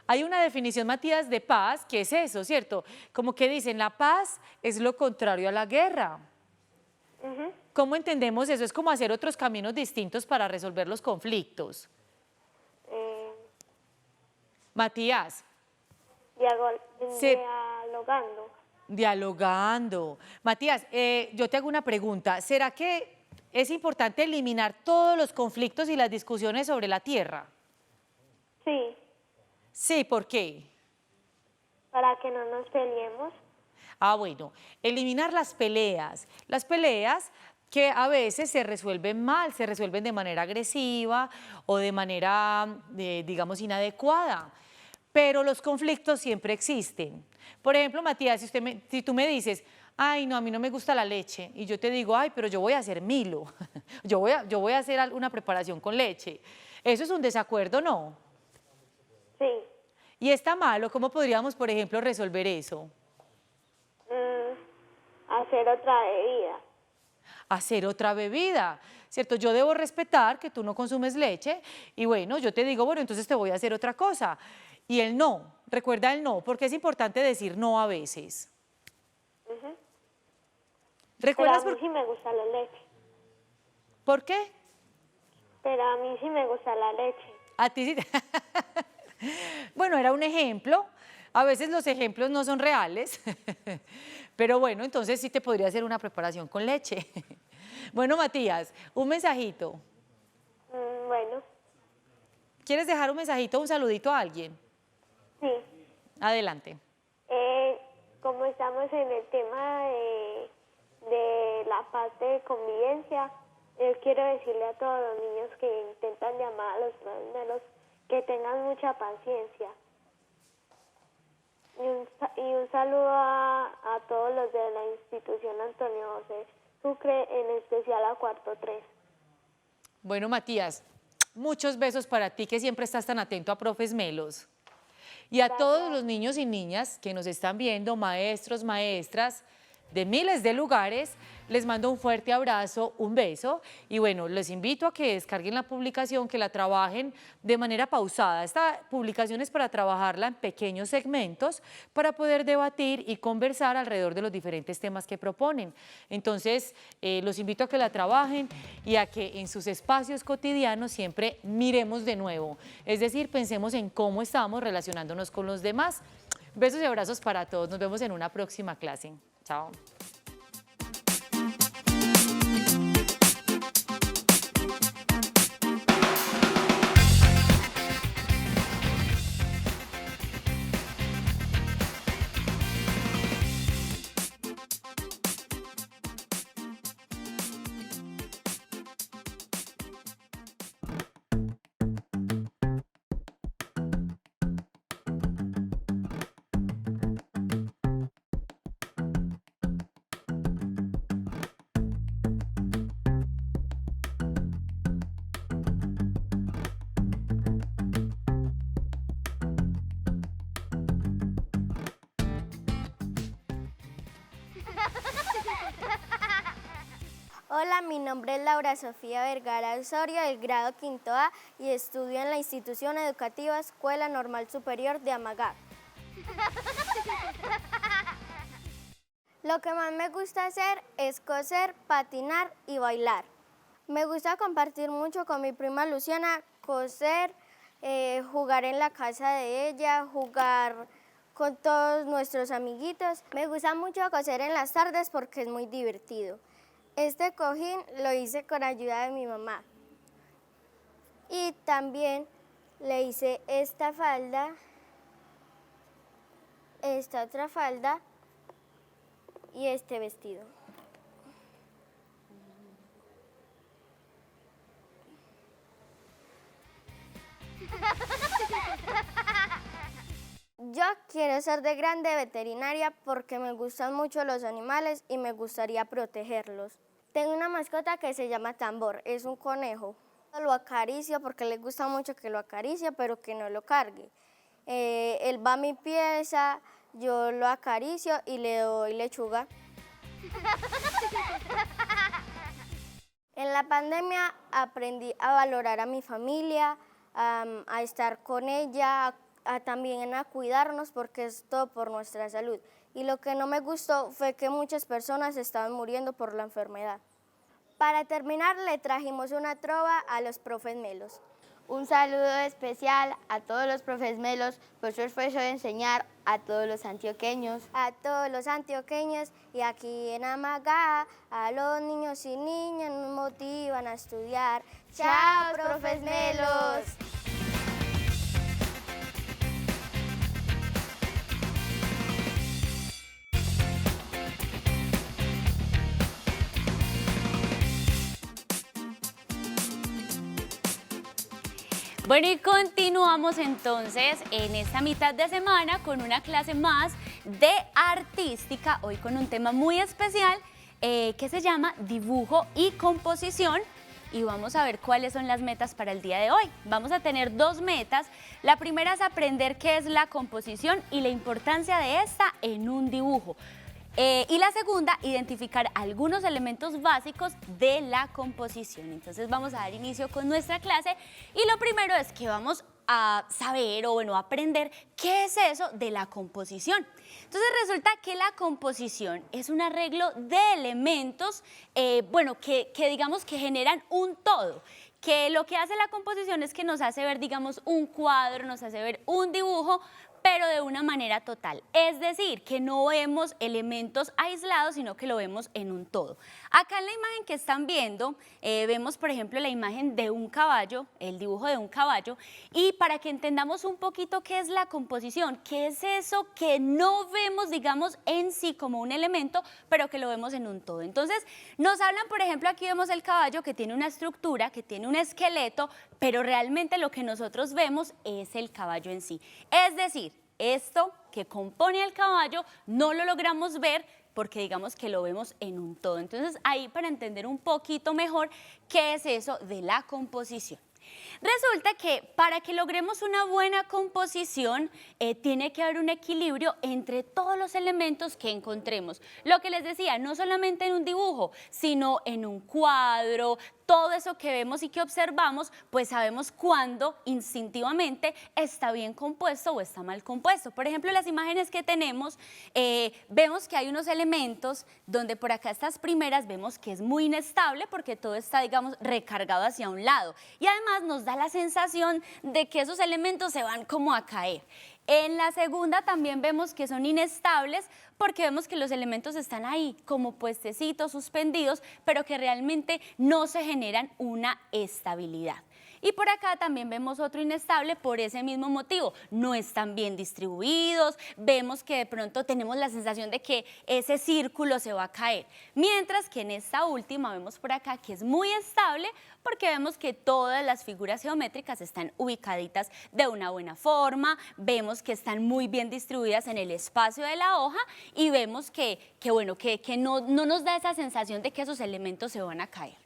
[SPEAKER 1] Hay una definición, Matías, de paz, que es eso, ¿cierto? Como que dicen, la paz es lo contrario a la guerra. ¿Cómo entendemos eso? Es como hacer otros caminos distintos para resolver los conflictos. Matías.
[SPEAKER 4] Dialogando.
[SPEAKER 1] Dialogando. Matías, yo te hago una pregunta. ¿Será que es importante eliminar todos los conflictos y las discusiones sobre la tierra?
[SPEAKER 4] Sí,
[SPEAKER 1] Sí, ¿por qué?
[SPEAKER 4] para que no nos peleemos.
[SPEAKER 1] Ah, bueno, eliminar las peleas. Las peleas que a veces se resuelven mal, se resuelven de manera agresiva o de manera, digamos, inadecuada. Pero los conflictos siempre existen. Por ejemplo, Matías, si tú me dices, ay, no, a mí no me gusta la leche, y yo te digo, ay, pero yo voy a hacer Milo, yo voy a hacer una preparación con leche. Eso es un desacuerdo, ¿no?
[SPEAKER 4] Sí.
[SPEAKER 1] Y está malo, ¿cómo podríamos, por ejemplo, resolver eso?
[SPEAKER 4] Hacer otra bebida.
[SPEAKER 1] Hacer otra bebida, ¿cierto? Yo debo respetar que tú no consumes leche y bueno, yo te digo, bueno, entonces te voy a hacer otra cosa. Y el no, recuerda el no, porque es importante decir no a veces.
[SPEAKER 4] Pero
[SPEAKER 1] ¿Recuerdas
[SPEAKER 4] a mí sí me gusta la leche.
[SPEAKER 1] por qué?
[SPEAKER 4] Pero a mí sí me gusta la leche.
[SPEAKER 1] A ti sí. Bueno, era un ejemplo. A veces los ejemplos no son reales, pero bueno, entonces sí te podría hacer una preparación con leche. Bueno, Matías, un mensajito.
[SPEAKER 4] Bueno,
[SPEAKER 1] ¿Quieres dejar un mensajito, un saludito a alguien?
[SPEAKER 4] sí.
[SPEAKER 1] Adelante.
[SPEAKER 4] Como estamos en el tema de la paz de convivencia, quiero decirle a todos los niños que intentan llamar a los primeros que tengan mucha paciencia. Y un saludo a todos los de la institución Antonio José Sucre, en especial a Cuarto 3.
[SPEAKER 1] Bueno, Matías, muchos besos para ti que siempre estás tan atento a Profes Melos. Y a todos los niños y niñas que nos están viendo, maestros, maestras, de miles de lugares, les mando un fuerte abrazo, un beso y bueno, les invito a que descarguen la publicación, que la trabajen de manera pausada. Esta publicación es para trabajarla en pequeños segmentos para poder debatir y conversar alrededor de los diferentes temas que proponen. Entonces, los invito a que la trabajen y a que en sus espacios cotidianos siempre miremos de nuevo, es decir, pensemos en cómo estamos relacionándonos con los demás. Besos y abrazos para todos. Nos vemos en una próxima clase. Chao.
[SPEAKER 5] Hola, mi nombre es Laura Sofía Vergara Osorio, del grado quinto A, y estudio en la institución educativa Escuela Normal Superior de Amagá. Lo que más me gusta hacer es coser, patinar y bailar. Me gusta compartir mucho con mi prima Luciana, coser, jugar en la casa de ella, jugar con todos nuestros amiguitos. Me gusta mucho coser en las tardes porque es muy divertido. Este cojín lo hice con ayuda de mi mamá. Y también le hice esta falda, esta otra falda y este vestido. Yo quiero ser de grande veterinaria porque me gustan mucho los animales y me gustaría protegerlos. Tengo una mascota que se llama Tambor, es un conejo. Lo acaricio porque le gusta mucho que lo acaricie, pero que no lo cargue. Él va a mi pieza, yo lo acaricio y le doy lechuga. En la pandemia aprendí a valorar a mi familia, a estar con ella, también a cuidarnos porque es todo por nuestra salud. Y lo que no me gustó fue que muchas personas estaban muriendo por la enfermedad. Para terminar, le trajimos una trova a los profes Melos.
[SPEAKER 6] Un saludo especial a todos los profes Melos por su esfuerzo de enseñar a todos los antioqueños.
[SPEAKER 5] A todos los antioqueños y aquí en Amagá, a los niños y niñas nos motivan a estudiar.
[SPEAKER 6] ¡Chao, profes Melos!
[SPEAKER 2] Bueno, y continuamos entonces en esta mitad de semana con una clase más de artística, hoy con un tema muy especial que se llama dibujo y composición. Y vamos a ver cuáles son las metas para el día de hoy. Vamos a tener dos metas. La primera es aprender qué es la composición y la importancia de esta en un dibujo. Y la segunda, identificar algunos elementos básicos de la composición. Entonces vamos a dar inicio con nuestra clase y lo primero es que vamos a saber o bueno, aprender qué es eso de la composición. Entonces resulta que la composición es un arreglo de elementos, que digamos que generan un todo. Que lo que hace la composición es que nos hace ver, digamos, un cuadro, nos hace ver un dibujo, pero de una manera total. Es decir, que no vemos elementos aislados, sino que lo vemos en un todo. Acá en la imagen que están viendo, vemos, por ejemplo, la imagen de un caballo, el dibujo de un caballo, y para que entendamos un poquito qué es la composición, qué es eso que no vemos, digamos, en sí como un elemento, pero que lo vemos en un todo. Entonces, nos hablan, por ejemplo, aquí vemos el caballo que tiene una estructura, que tiene un esqueleto, pero realmente lo que nosotros vemos es el caballo en sí. Es decir, esto que compone al caballo no lo logramos ver porque digamos que lo vemos en un todo. Entonces ahí para entender un poquito mejor qué es eso de la composición. Resulta que para que logremos una buena composición tiene que haber un equilibrio entre todos los elementos que encontremos. Lo que les decía, no solamente en un dibujo, sino en un cuadro, todo eso que vemos y que observamos, pues sabemos cuándo instintivamente está bien compuesto o está mal compuesto. Por ejemplo, las imágenes que tenemos, vemos que hay unos elementos donde por acá estas primeras vemos que es muy inestable porque todo está, digamos, recargado hacia un lado. Y además nos da la sensación de que esos elementos se van como a caer. En la segunda también vemos que son inestables porque vemos que los elementos están ahí como puestecitos, suspendidos, pero que realmente no se generan una estabilidad. Y por acá también vemos otro inestable por ese mismo motivo. No están bien distribuidos, vemos que de pronto tenemos la sensación de que ese círculo se va a caer. Mientras que en esta última vemos por acá que es muy estable porque vemos que todas las figuras geométricas están ubicaditas de una buena forma, vemos que están muy bien distribuidas en el espacio de la hoja y vemos que no nos da esa sensación de que esos elementos se van a caer.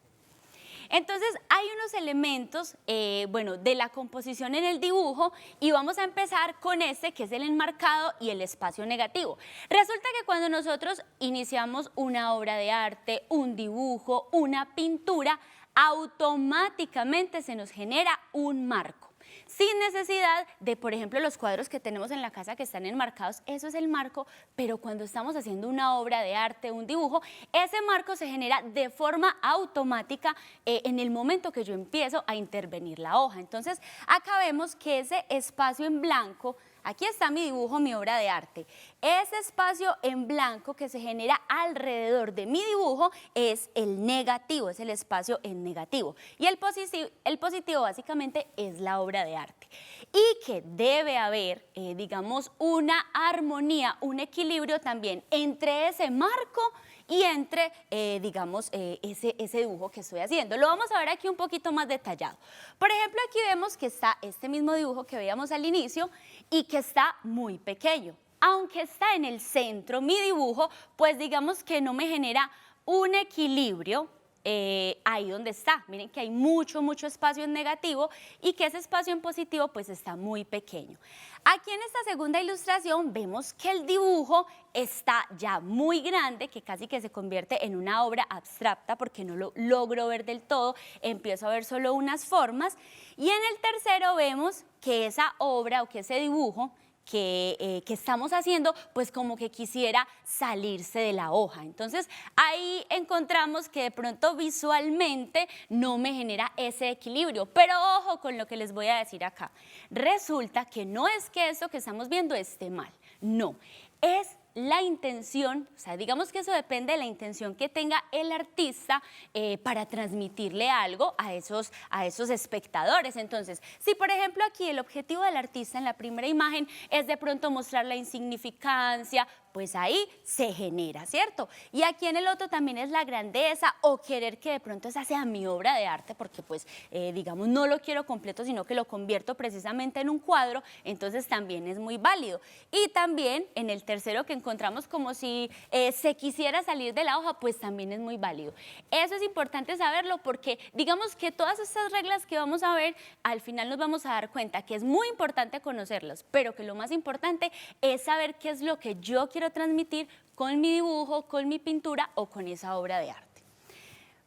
[SPEAKER 2] Entonces hay unos elementos de la composición en el dibujo y vamos a empezar con este que es el enmarcado y el espacio negativo. Resulta que cuando nosotros iniciamos una obra de arte, un dibujo, una pintura, automáticamente se nos genera un marco. Sin necesidad de, por ejemplo, los cuadros que tenemos en la casa que están enmarcados, eso es el marco, pero cuando estamos haciendo una obra de arte, un dibujo, ese marco se genera de forma automática en el momento que yo empiezo a intervenir la hoja. Entonces, acá vemos que ese espacio en blanco, aquí está mi dibujo, mi obra de arte. Ese espacio en blanco que se genera alrededor de mi dibujo es el negativo, es el espacio en negativo. Y el positivo básicamente es la obra de arte. Y que debe haber, digamos, una armonía, un equilibrio también entre ese marco y entre, ese dibujo que estoy haciendo. Lo vamos a ver aquí un poquito más detallado. Por ejemplo, aquí vemos que está este mismo dibujo que veíamos al inicio y que está muy pequeño. Aunque está en el centro mi dibujo, pues digamos que no me genera un equilibrio ahí donde está. Miren que hay mucho espacio en negativo y que ese espacio en positivo pues está muy pequeño. Aquí en esta segunda ilustración vemos que el dibujo está ya muy grande, que casi que se convierte en una obra abstracta porque no lo logro ver del todo, empiezo a ver solo unas formas. Y en el tercero vemos que esa obra o que ese dibujo que estamos haciendo, pues como que quisiera salirse de la hoja. Entonces ahí encontramos que de pronto visualmente no me genera ese equilibrio, pero ojo con lo que les voy a decir acá. Resulta que no es que eso que estamos viendo esté mal, no, es la intención, o sea, digamos que eso depende de la intención que tenga el artista para transmitirle algo a esos espectadores. Entonces, si por ejemplo aquí el objetivo del artista en la primera imagen es de pronto mostrar la insignificancia, pues ahí se genera, ¿cierto? Y aquí en el otro también es la grandeza o querer que de pronto esa sea mi obra de arte porque pues digamos no lo quiero completo sino que lo convierto precisamente en un cuadro, entonces también es muy válido. Y también en el tercero que encontramos como si se quisiera salir de la hoja, pues también es muy válido. Eso es importante saberlo porque digamos que todas estas reglas que vamos a ver, al final nos vamos a dar cuenta que es muy importante conocerlas, pero que lo más importante es saber qué es lo que yo quiero transmitir con mi dibujo, con mi pintura o con esa obra de arte.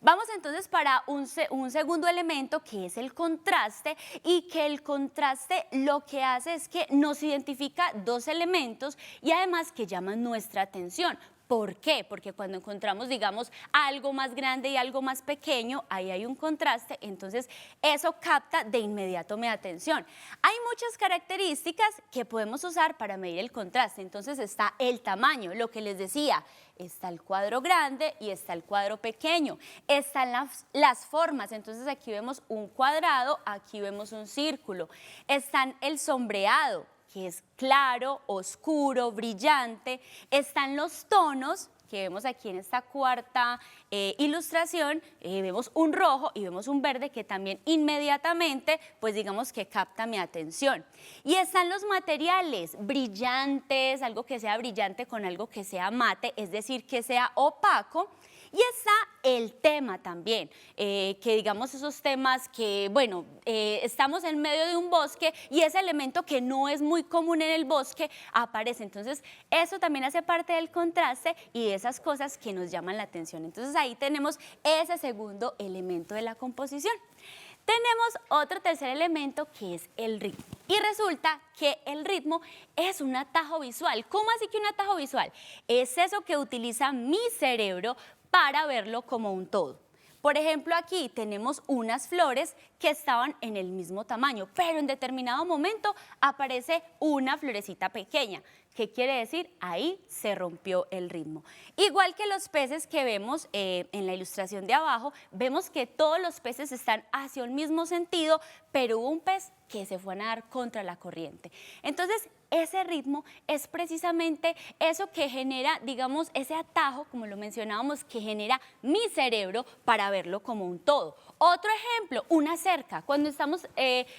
[SPEAKER 2] Vamos entonces para un segundo elemento que es el contraste y que el contraste lo que hace es que nos identifica dos elementos y además que llaman nuestra atención. ¿Por qué? Porque cuando encontramos, digamos, algo más grande y algo más pequeño, ahí hay un contraste, entonces eso capta de inmediato mi atención. Hay muchas características que podemos usar para medir el contraste, entonces está el tamaño, lo que les decía, está el cuadro grande y está el cuadro pequeño, están las formas, entonces aquí vemos un cuadrado, aquí vemos un círculo, están el sombreado, que es claro, oscuro, brillante, están los tonos, que vemos aquí en esta cuarta ilustración, vemos un rojo y vemos un verde que también inmediatamente, pues digamos que capta mi atención. Y están los materiales brillantes, algo que sea brillante con algo que sea mate, es decir, que sea opaco. Y está el tema también, que digamos esos temas que, bueno, estamos en medio de un bosque y ese elemento que no es muy común en el bosque aparece. Entonces, eso también hace parte del contraste y de esas cosas que nos llaman la atención. Entonces, ahí tenemos ese segundo elemento de la composición. Tenemos otro tercer elemento que es el ritmo. Y resulta que el ritmo es un atajo visual. ¿Cómo así que un atajo visual? Es eso que utiliza mi cerebro para verlo como un todo. Por ejemplo, aquí tenemos unas flores que estaban en el mismo tamaño, pero en determinado momento aparece una florecita pequeña. ¿Qué quiere decir? Ahí se rompió el ritmo. Igual que los peces que vemos en la ilustración de abajo, vemos que todos los peces están hacia el mismo sentido, pero hubo un pez que se fue a nadar contra la corriente. Entonces, ese ritmo es precisamente eso que genera, digamos, ese atajo, como lo mencionábamos, que genera mi cerebro para verlo como un todo. Otro ejemplo, una cerca. Cuando estamos,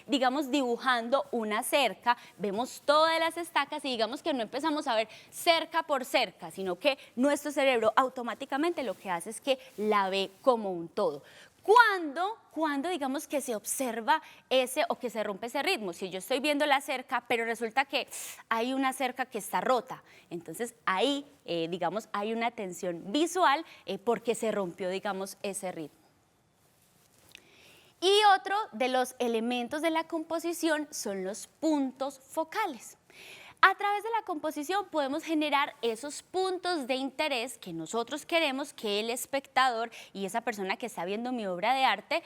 [SPEAKER 2] digamos, dibujando una cerca, vemos todas las estacas y digamos que no empezamos a ver cerca por cerca, sino que nuestro cerebro automáticamente lo que hace es que la ve como un todo. Cuando digamos que se observa ese o que se rompe ese ritmo, si yo estoy viendo la cerca, pero resulta que hay una cerca que está rota, entonces ahí, digamos, hay una tensión visual porque se rompió, digamos, ese ritmo. Y otro de los elementos de la composición son los puntos focales. A través de la composición podemos generar esos puntos de interés que nosotros queremos que el espectador y esa persona que está viendo mi obra de arte,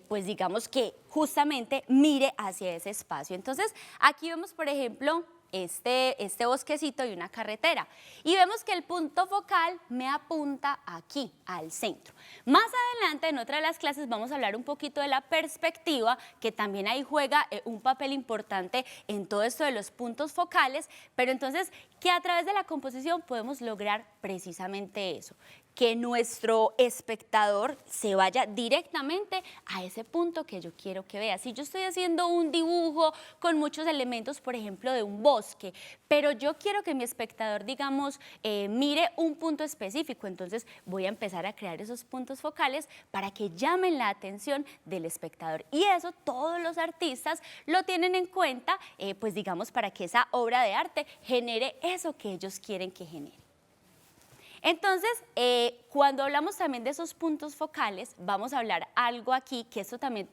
[SPEAKER 2] pues digamos que justamente mire hacia ese espacio. Entonces, aquí vemos, por ejemplo, este bosquecito y una carretera. Y vemos que el punto focal me apunta aquí, al centro. Más adelante, en otra de las clases, vamos a hablar un poquito de la perspectiva, que también ahí juega un papel importante en todo esto de los puntos focales, pero entonces que a través de la composición podemos lograr precisamente eso. que nuestro espectador se vaya directamente a ese punto que yo quiero que vea. Si yo estoy haciendo un dibujo con muchos elementos, por ejemplo, de un bosque, pero yo quiero que mi espectador, digamos, mire un punto específico, entonces voy a empezar a crear esos puntos focales para que llamen la atención del espectador. Y eso todos los artistas lo tienen en cuenta, pues digamos, para que esa obra de arte genere eso que ellos quieren que genere. Entonces, cuando hablamos también de esos puntos focales, vamos a hablar algo aquí, que esto también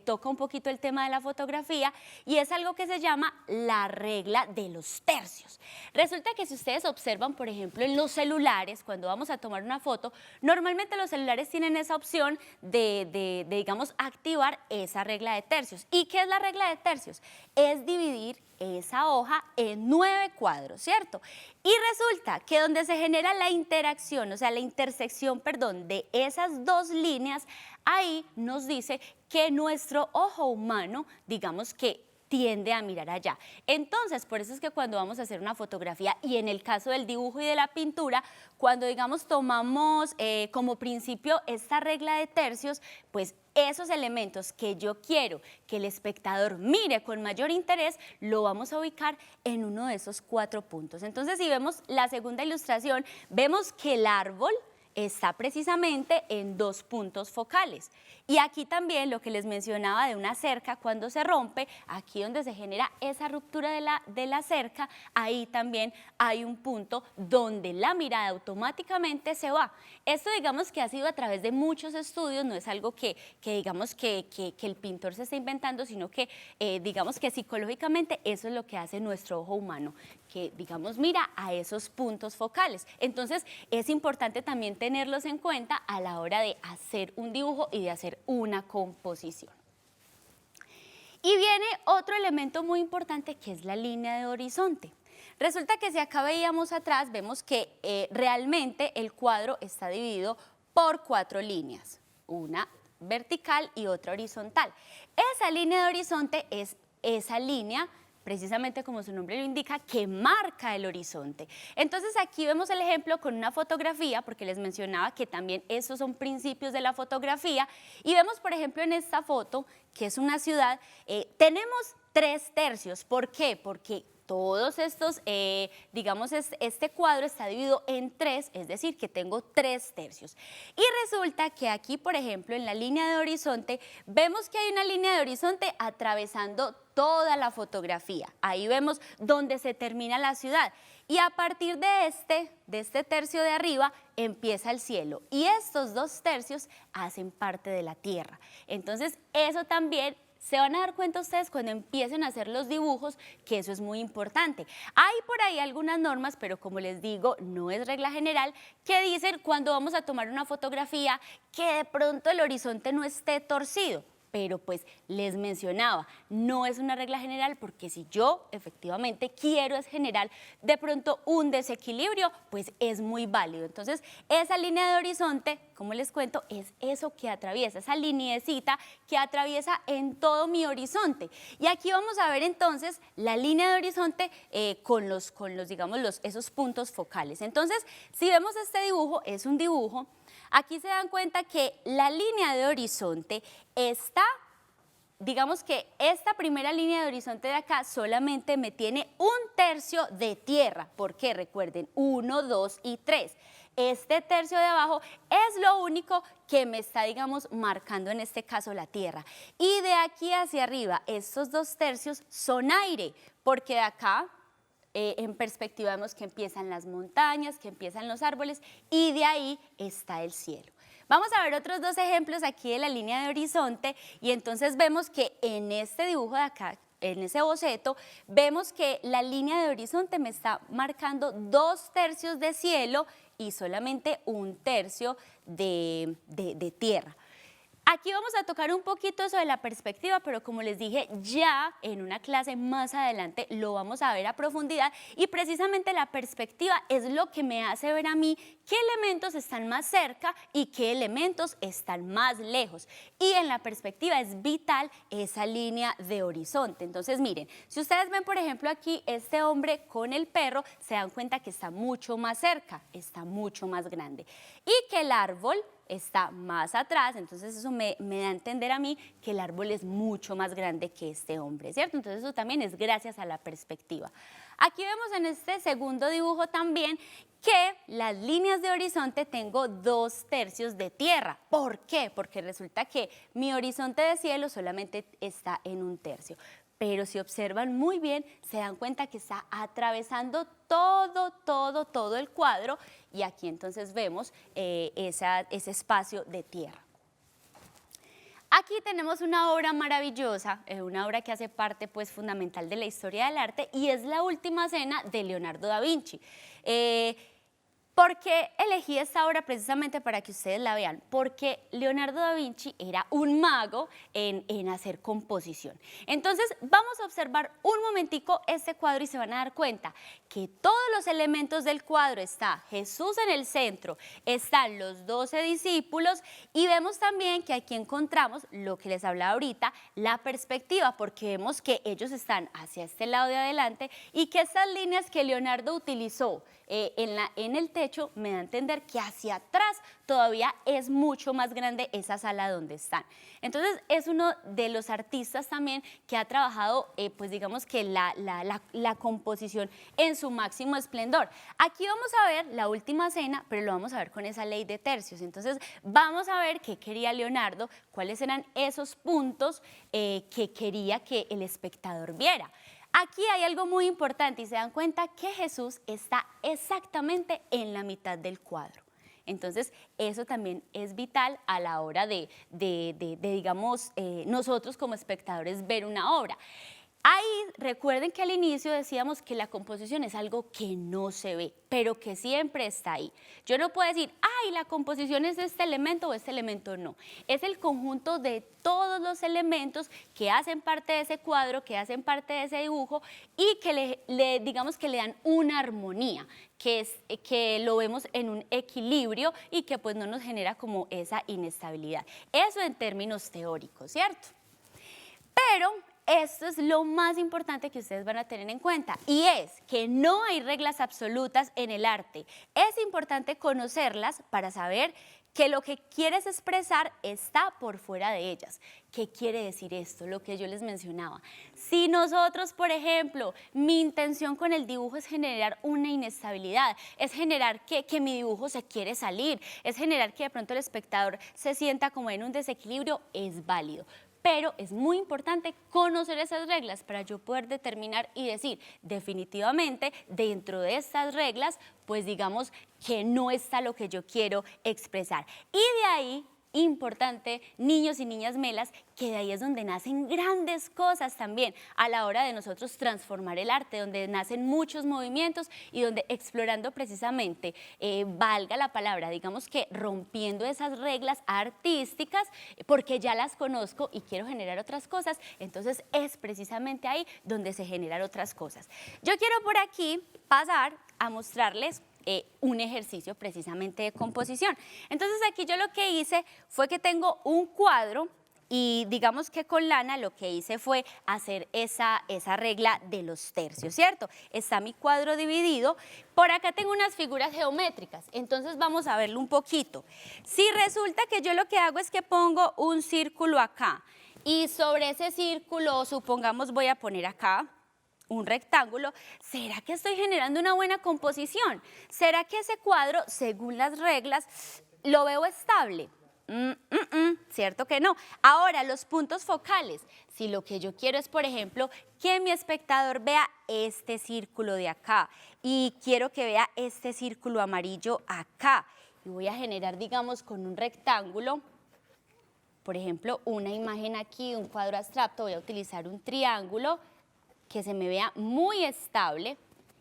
[SPEAKER 2] toca un poquito el tema de la fotografía, y es algo que se llama la regla de los tercios. Resulta que si ustedes observan, por ejemplo, en los celulares, cuando vamos a tomar una foto, normalmente los celulares tienen esa opción de digamos, activar esa regla de tercios. ¿Y qué es la regla de tercios? Es dividir esa hoja en 9 cuadros, ¿cierto? Y resulta que donde se genera la interacción, o sea, la intersección, perdón, de esas dos líneas, ahí nos dice que nuestro ojo humano, digamos que tiende a mirar allá. Entonces, por eso es que cuando vamos a hacer una fotografía, y en el caso del dibujo y de la pintura, cuando, digamos, tomamos como principio esta regla de tercios, pues esos elementos que yo quiero que el espectador mire con mayor interés, lo vamos a ubicar en uno de esos 4 puntos. Entonces, si vemos la segunda ilustración, vemos que el árbol está precisamente en 2 puntos focales. Y aquí también lo que les mencionaba de una cerca, cuando se rompe, aquí donde se genera esa ruptura de la cerca, ahí también hay un punto donde la mirada automáticamente se va. Esto, digamos, que ha sido a través de muchos estudios, no es algo que digamos que el pintor se está inventando, sino que digamos que psicológicamente eso es lo que hace nuestro ojo humano, que digamos mira a esos puntos focales. Entonces es importante también tenerlos en cuenta a la hora de hacer un dibujo y de hacer una composición. Y viene otro elemento muy importante, que es la línea de horizonte. Resulta que si acá veíamos atrás, vemos que realmente el cuadro está dividido por 4 líneas, una vertical y otra horizontal. Esa línea de horizonte es esa línea, precisamente como su nombre lo indica, que marca el horizonte. Entonces aquí vemos el ejemplo con una fotografía, porque les mencionaba que también esos son principios de la fotografía, y vemos, por ejemplo, en esta foto, que es una ciudad, tenemos 3 tercios. ¿Por qué? Porque todos estos, digamos, este cuadro está dividido en 3, es decir, que tengo 3 tercios. Y resulta que aquí, por ejemplo, en la línea de horizonte, vemos que hay una línea de horizonte atravesando toda la fotografía. Ahí vemos donde se termina la ciudad. Y a partir de este tercio de arriba, empieza el cielo. Y estos 2 tercios hacen parte de la tierra. Entonces, eso también se van a dar cuenta ustedes cuando empiecen a hacer los dibujos, que eso es muy importante. Hay por ahí algunas normas, pero como les digo, no es regla general, que dicen cuando vamos a tomar una fotografía que de pronto el horizonte no esté torcido. Pero pues les mencionaba, no es una regla general, porque si yo efectivamente quiero es generar de pronto un desequilibrio, pues es muy válido. Entonces esa línea de horizonte, como les cuento, es eso que atraviesa, esa lineecita que atraviesa en todo mi horizonte. Y aquí vamos a ver entonces la línea de horizonte con los digamos, esos puntos focales. Entonces, si vemos este dibujo, es un dibujo. Aquí se dan cuenta que la línea de horizonte está, digamos que esta primera línea de horizonte de acá solamente me tiene 1 tercio de tierra, porque recuerden, 1, 2 y 3. Este tercio de abajo es lo único que me está, digamos, marcando en este caso la tierra. Y de aquí hacia arriba, estos 2 tercios son aire, porque de acá en perspectiva vemos que empiezan las montañas, que empiezan los árboles, y de ahí está el cielo. Vamos a ver otros 2 ejemplos aquí de la línea de horizonte, y entonces vemos que en este dibujo de acá, en ese boceto, vemos que la línea de horizonte me está marcando 2 tercios de cielo y solamente 1 tercio de tierra. Aquí vamos a tocar un poquito eso de la perspectiva, pero como les dije, ya en una clase más adelante lo vamos a ver a profundidad y precisamente la perspectiva es lo que me hace ver a mí qué elementos están más cerca y qué elementos están más lejos. Y en la perspectiva es vital esa línea de horizonte. Entonces miren, si ustedes ven por ejemplo aquí este hombre con el perro, se dan cuenta que está mucho más cerca, está mucho más grande. Y que el árbol está más atrás, entonces eso me da a entender a mí que el árbol es mucho más grande que este hombre, ¿cierto? Entonces eso también es gracias a la perspectiva. Aquí vemos en este segundo dibujo también que las líneas de horizonte tengo 2/3 de tierra. ¿Por qué? Porque resulta que mi horizonte de cielo solamente está en 1/3. Pero si observan muy bien, se dan cuenta que está atravesando todo el cuadro y aquí entonces vemos ese espacio de tierra. Aquí tenemos una obra maravillosa, una obra que hace parte pues fundamental de la historia del arte y es La Última Cena de Leonardo da Vinci. ¿Por qué elegí esta obra precisamente para que ustedes la vean? Porque Leonardo da Vinci era un mago en hacer composición. Entonces vamos a observar un momentico este cuadro y se van a dar cuenta que todos los elementos del cuadro está Jesús en el centro, están los 12 discípulos y vemos también que aquí encontramos lo que les hablaba ahorita, la perspectiva, porque vemos que ellos están hacia este lado de adelante y que estas líneas que Leonardo utilizó en el techo me da a entender que hacia atrás todavía es mucho más grande esa sala donde están. Entonces es uno de los artistas también que ha trabajado pues digamos que la composición en su máximo esplendor. Aquí vamos a ver La Última Cena, pero lo vamos a ver con esa ley de tercios. Entonces vamos a ver qué quería Leonardo, cuáles eran esos puntos que quería que el espectador viera. Aquí hay algo muy importante y se dan cuenta que Jesús está exactamente en la mitad del cuadro. Entonces, eso también es vital a la hora de digamos, nosotros como espectadores ver una obra. Ahí recuerden que al inicio decíamos que la composición es algo que no se ve, pero que siempre está ahí. Yo no puedo decir, ay, la composición es este elemento o este elemento, no. Es el conjunto de todos los elementos que hacen parte de ese cuadro, que hacen parte de ese dibujo y que digamos que le dan una armonía, que lo vemos en un equilibrio y que pues no nos genera como esa inestabilidad. Eso en términos teóricos, ¿cierto? Pero esto es lo más importante que ustedes van a tener en cuenta y es que no hay reglas absolutas en el arte. Es importante conocerlas para saber que lo que quieres expresar está por fuera de ellas. ¿Qué quiere decir esto? Lo que yo les mencionaba. Si nosotros, por ejemplo, mi intención con el dibujo es generar una inestabilidad, es generar que mi dibujo se quiere salir, es generar que de pronto el espectador se sienta como en un desequilibrio, es válido. Pero es muy importante conocer esas reglas para yo poder determinar y decir definitivamente dentro de estas reglas, pues digamos que no está lo que yo quiero expresar. Y de ahí, importante, niños y niñas melas, que de ahí es donde nacen grandes cosas también a la hora de nosotros transformar el arte, donde nacen muchos movimientos y donde explorando precisamente, valga la palabra, digamos que rompiendo esas reglas artísticas, porque ya las conozco y quiero generar otras cosas, entonces es precisamente ahí donde se generan otras cosas. Yo quiero por aquí pasar a mostrarles un ejercicio precisamente de composición. Entonces aquí yo lo que hice fue que tengo un cuadro y digamos que con lana lo que hice fue hacer esa regla de los tercios, ¿cierto? Está mi cuadro dividido, por acá tengo unas figuras geométricas, entonces vamos a verlo un poquito. Si resulta que yo lo que hago es que pongo un círculo acá y sobre ese círculo, supongamos voy a poner acá un rectángulo, ¿será que estoy generando una buena composición? ¿Será que ese cuadro, según las reglas, lo veo estable? Cierto que no. Ahora, los puntos focales. Si lo que yo quiero es, por ejemplo, que mi espectador vea este círculo de acá y quiero que vea este círculo amarillo acá y voy a generar, digamos, con un rectángulo, por ejemplo, una imagen aquí, un cuadro abstracto, voy a utilizar un triángulo que se me vea muy estable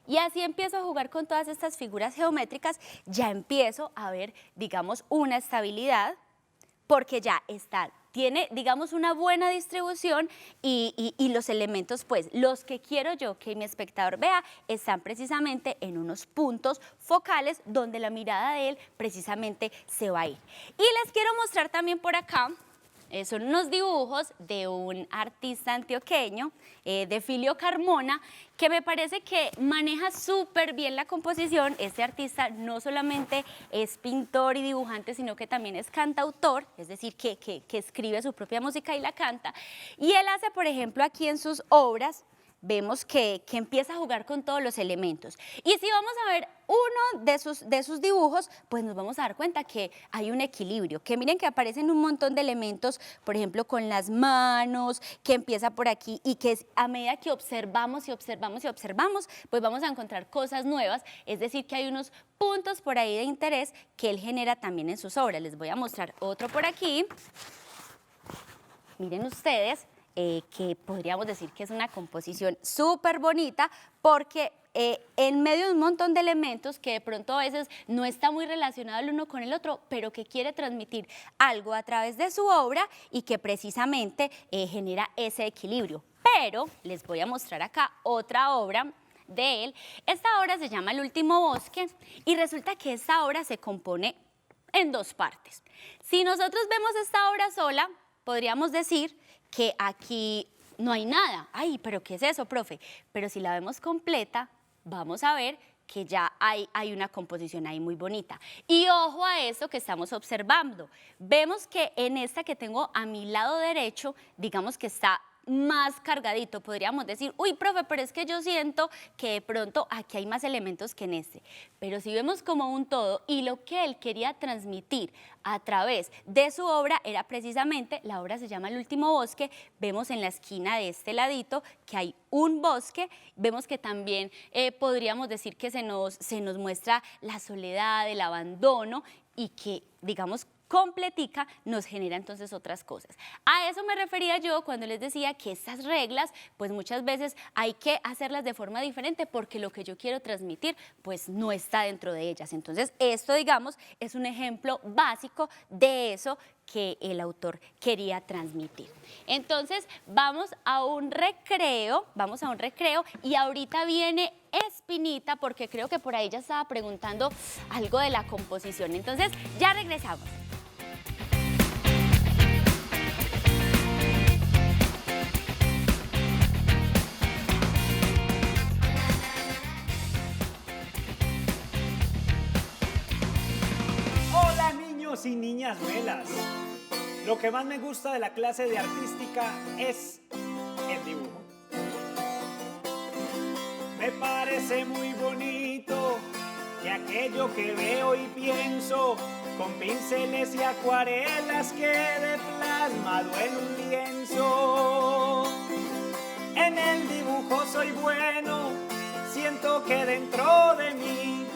[SPEAKER 2] y así empiezo a jugar con todas estas figuras geométricas, ya empiezo a ver, digamos, una estabilidad, porque ya está, tiene, digamos, una buena distribución y los elementos, pues, los que quiero yo que mi espectador vea, están precisamente en unos puntos focales donde la mirada de él precisamente se va a ir. Y les quiero mostrar también por acá, son unos dibujos de un artista antioqueño, de Filio Carmona, que me parece que maneja súper bien la composición. Este artista no solamente es pintor y dibujante, sino que también es cantautor, es decir, que escribe su propia música y la canta. Y él hace, por ejemplo, aquí en sus obras, vemos que empieza a jugar con todos los elementos. Y si vamos a ver uno de sus dibujos, pues nos vamos a dar cuenta que hay un equilibrio, que miren que aparecen un montón de elementos, por ejemplo, con las manos, que empieza por aquí y que a medida que observamos y observamos y observamos, pues vamos a encontrar cosas nuevas, es decir, que hay unos puntos por ahí de interés que él genera también en sus obras. Les voy a mostrar otro por aquí. Miren ustedes, que podríamos decir que es una composición súper bonita porque en medio de un montón de elementos que de pronto a veces no está muy relacionado el uno con el otro, pero que quiere transmitir algo a través de su obra y que precisamente genera ese equilibrio. Pero les voy a mostrar acá otra obra de él. Esta obra se llama El último bosque y resulta que esta obra se compone en dos partes. Si nosotros vemos esta obra sola, podríamos decir que aquí no hay nada. Ay, pero ¿qué es eso, profe? Pero si la vemos completa, vamos a ver que ya hay una composición ahí muy bonita. Y ojo a eso que estamos observando. Vemos que en esta que tengo a mi lado derecho, digamos que está más cargadito, podríamos decir, uy, profe, pero es que yo siento que de pronto aquí hay más elementos que en este. Pero si vemos como un todo y lo que él quería transmitir a través de su obra era precisamente, la obra se llama El último bosque, vemos en la esquina de este ladito que hay un bosque, vemos que también podríamos decir que se nos muestra la soledad, el abandono y que, digamos, completica nos genera entonces otras cosas. A eso me refería yo cuando les decía que estas reglas pues muchas veces hay que hacerlas de forma diferente porque lo que yo quiero transmitir pues no está dentro de ellas. Entonces esto, digamos, es un ejemplo básico de eso que el autor quería transmitir. Entonces vamos a un recreo y ahorita viene Espinita porque creo que por ahí ya estaba preguntando algo de la composición. Entonces ya regresamos.
[SPEAKER 3] Hola niños y niñas melas. Lo que más me gusta de la clase de artística es el dibujo. Me parece muy bonito que aquello que veo y pienso con pinceles y acuarelas quede plasmado en un lienzo. En el dibujo soy bueno, siento que dentro de mí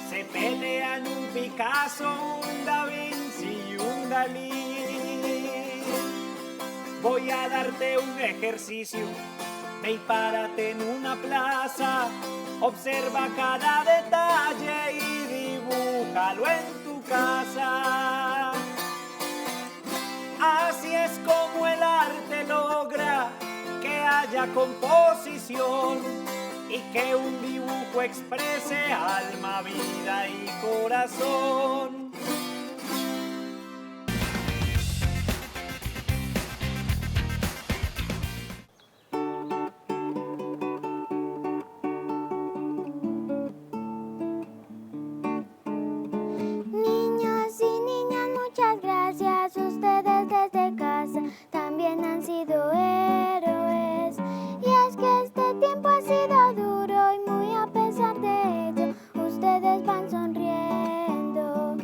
[SPEAKER 3] se pelean un Picasso, un Da Vinci y un Dalí. Voy a darte un ejercicio, ve y párate en una plaza, observa cada detalle y dibújalo en tu casa. Así es como el arte logra que haya composición y que un dibujo exprese alma, vida y corazón.
[SPEAKER 5] Niños y niñas, muchas gracias. Ustedes desde casa también han sido héroes. Y es que este tiempo ha sido duro y muy a pesar de ello, ustedes van sonriendo.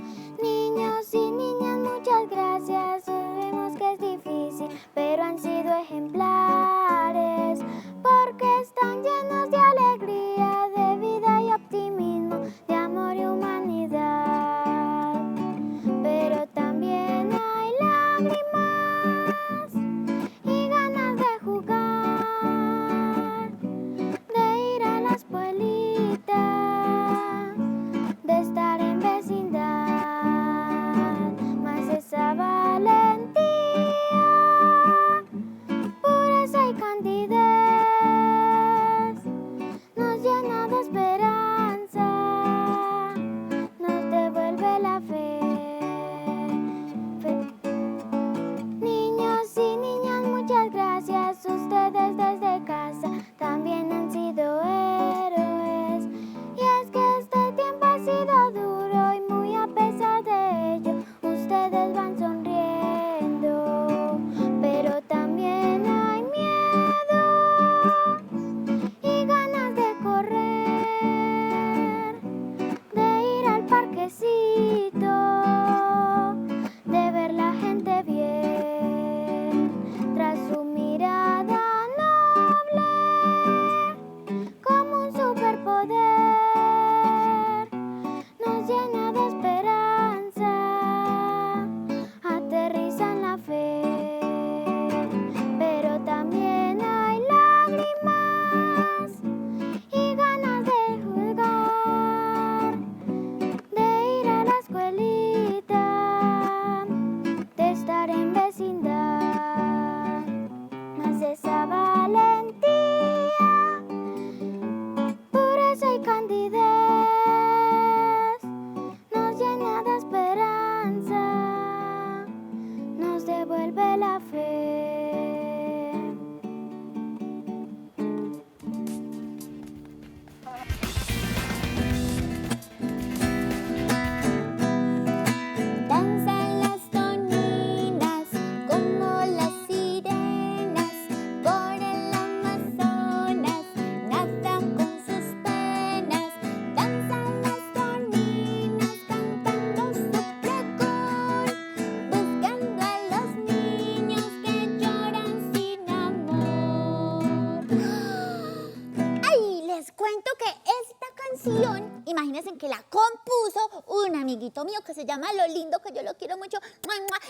[SPEAKER 7] canción, imagínense que la compuso un amiguito mío que se llama Lolindo, que yo lo quiero mucho,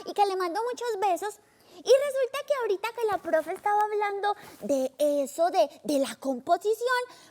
[SPEAKER 7] y que le mando muchos besos. Y resulta que ahorita que la profe estaba hablando de eso, de la composición,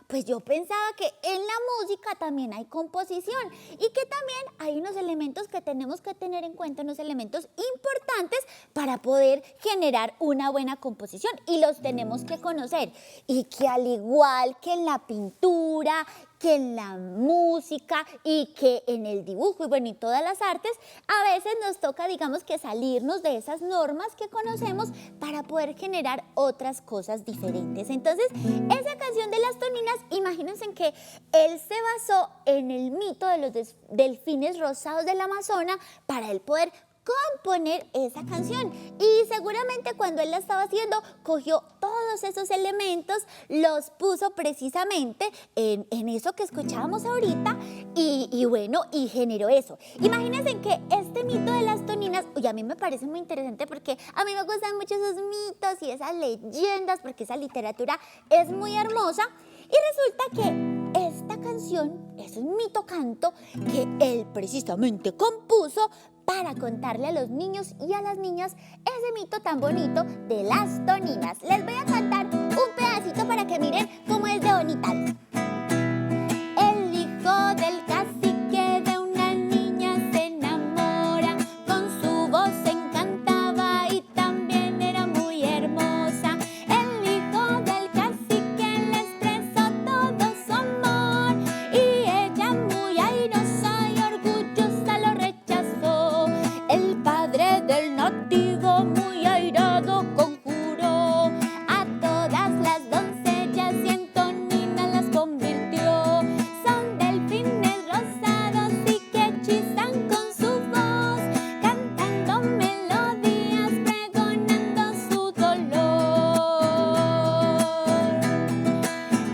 [SPEAKER 7] pues yo pensaba que en la música también hay composición y que también hay unos elementos que tenemos que tener en cuenta, unos elementos importantes para poder generar una buena composición y los tenemos que conocer. Y que al igual que en la pintura, que en la música y que en el dibujo y bueno, y todas las artes, a veces nos toca, digamos, que salirnos de esas normas que conocemos para poder generar otras cosas diferentes. Entonces, esa canción de las toninas, imagínense que él se basó en el mito de los delfines rosados del Amazonas para él poder componer esa canción y seguramente cuando él la estaba haciendo cogió todos esos elementos, los puso precisamente en eso que escuchábamos ahorita y bueno, y generó eso. Imagínense que este mito de las toninas, a mí me parece muy interesante porque a mí me gustan mucho esos mitos y esas leyendas porque esa literatura es muy hermosa y resulta que esta canción es un mito canto que él precisamente compuso para contarle a los niños y a las niñas ese mito tan bonito de las toninas. Les voy a cantar un pedacito para que miren cómo es de bonita. El hijo del cacique de una niña se enamora, con su voz se encantaba y también era muy hermosa. El hijo del cacique le expresó todo su amor y ella muy airosa y orgullosa lo rechazó. El padre del nativo muy airado conjuró a todas las doncellas y en toninas las convirtió. Son delfines rosados y que hechizan con su voz, cantando melodías, pregonando su dolor.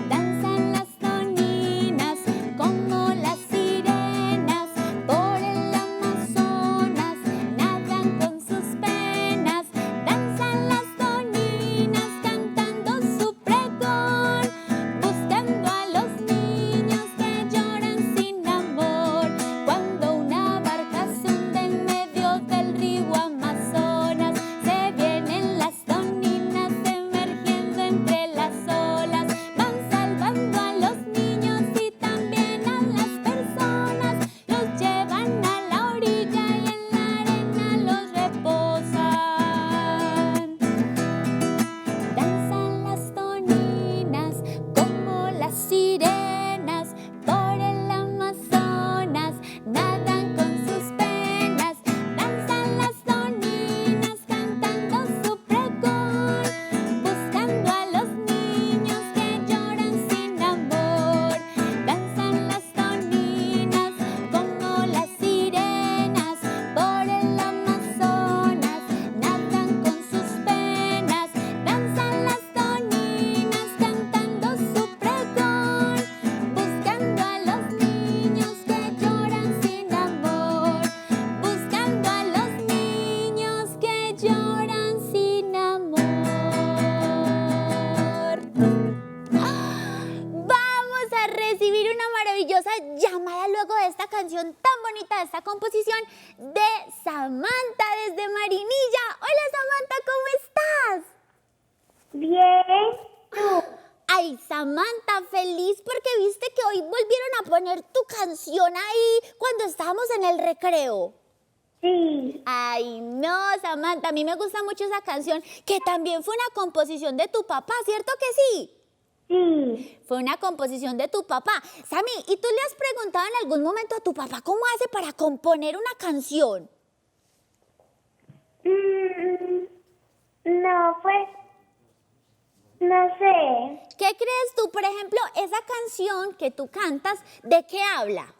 [SPEAKER 7] Danzan las toninas como las sirenas por el Amazonas, nadan con sus penas. Danzan las toninas cantando su pregón, buscando a los niños que lloran sin amor. Cuando una barca se hunde en medio del río Amazonas, se vienen las toninas emergiendo entre las olas. Van salvando a los niños y también a las personas. Los llevan a la orilla y en la arena los reposan. Danzan las toninas como las sirenas por el Amazonas, nadan con sus penas. Danzan las toninas cantando su pregón, buscando a los niños que lloran sin amor. Danzan las toninas como las sirenas por el Amazonas, nadan con sus penas. Danzan las toninas cantando su pregón, buscando a los niños que lloran sin amor, buscando a los niños que lloran sin amor. Vamos a recibir una maravillosa llamada luego de esta canción tan bonita, de esta composición de Samantha desde Marinilla. Hola Samantha, ¿cómo estás?
[SPEAKER 4] Bien.
[SPEAKER 7] Ay, Samantha, feliz porque viste que hoy volvieron a poner tu canción ahí cuando estábamos en el recreo.
[SPEAKER 4] Sí.
[SPEAKER 7] Ay, no, Samantha, a mí me gusta mucho esa canción, que también fue una composición de tu papá, ¿cierto que sí?
[SPEAKER 4] Sí.
[SPEAKER 7] Fue una composición de tu papá. Sammy, ¿y tú le has preguntado en algún momento a tu papá cómo hace para componer una canción?
[SPEAKER 4] No, pues, no sé.
[SPEAKER 7] ¿Qué crees tú, por ejemplo, esa canción que tú cantas, de qué habla?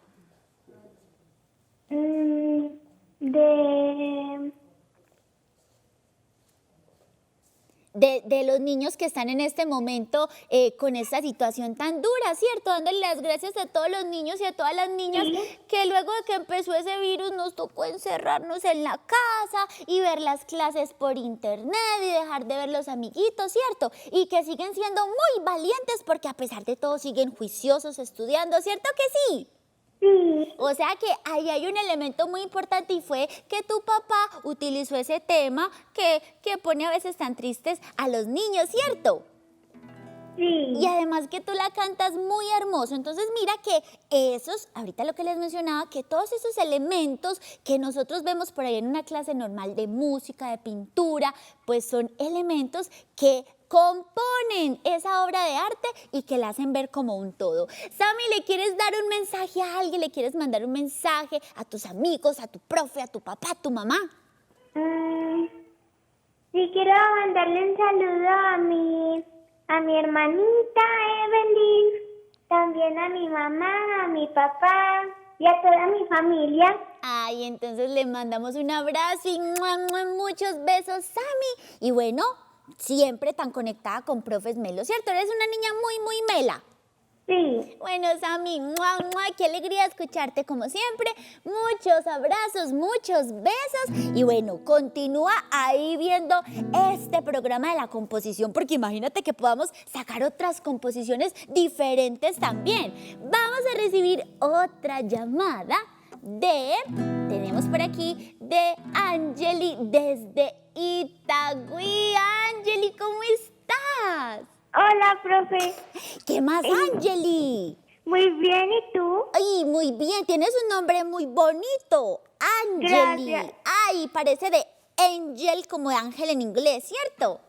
[SPEAKER 7] de los niños que están en este momento con esta situación tan dura, ¿cierto? Dándole las gracias a todos los niños y a todas las niñas que luego de que empezó ese virus nos tocó encerrarnos en la casa y ver las clases por internet y dejar de ver los amiguitos, ¿cierto? Y que siguen siendo muy valientes porque a pesar de todo siguen juiciosos estudiando, ¿cierto que sí?
[SPEAKER 4] Sí.
[SPEAKER 7] O sea que ahí hay un elemento muy importante y fue que tu papá utilizó ese tema que pone a veces tan tristes a los niños, ¿cierto?
[SPEAKER 4] Sí.
[SPEAKER 7] Y además que tú la cantas muy hermoso. Entonces mira que esos, ahorita lo que les mencionaba, que todos esos elementos que nosotros vemos por ahí en una clase normal de música, de pintura, pues son elementos que componen esa obra de arte y que la hacen ver como un todo. Sammy, ¿le quieres dar un mensaje a alguien? ¿Le quieres mandar un mensaje a tus amigos, a tu profe, a tu papá, a tu mamá?
[SPEAKER 4] Sí, quiero mandarle un saludo a mi hermanita Evelyn, también a mi mamá, a mi papá y a toda mi familia.
[SPEAKER 7] Ay, entonces le mandamos un abrazo y muchos besos, Sammy. Y bueno, siempre tan conectada con Profes Melo, ¿cierto? Eres una niña muy mela.
[SPEAKER 4] Sí.
[SPEAKER 7] Bueno, Sammy, qué alegría escucharte como siempre. Muchos abrazos, muchos besos. Y bueno, continúa ahí viendo este programa de la composición, porque imagínate que podamos sacar otras composiciones diferentes también. Vamos a recibir otra llamada tenemos por aquí, de Angeli desde Itagüí. Angeli, ¿cómo estás?
[SPEAKER 4] Hola, profe.
[SPEAKER 7] ¿Qué más, Angeli?
[SPEAKER 4] Muy bien, ¿y tú?
[SPEAKER 7] Ay, muy bien, tienes un nombre muy bonito, Angeli.
[SPEAKER 4] Gracias.
[SPEAKER 7] Ay, parece de angel, como de ángel en inglés, ¿cierto?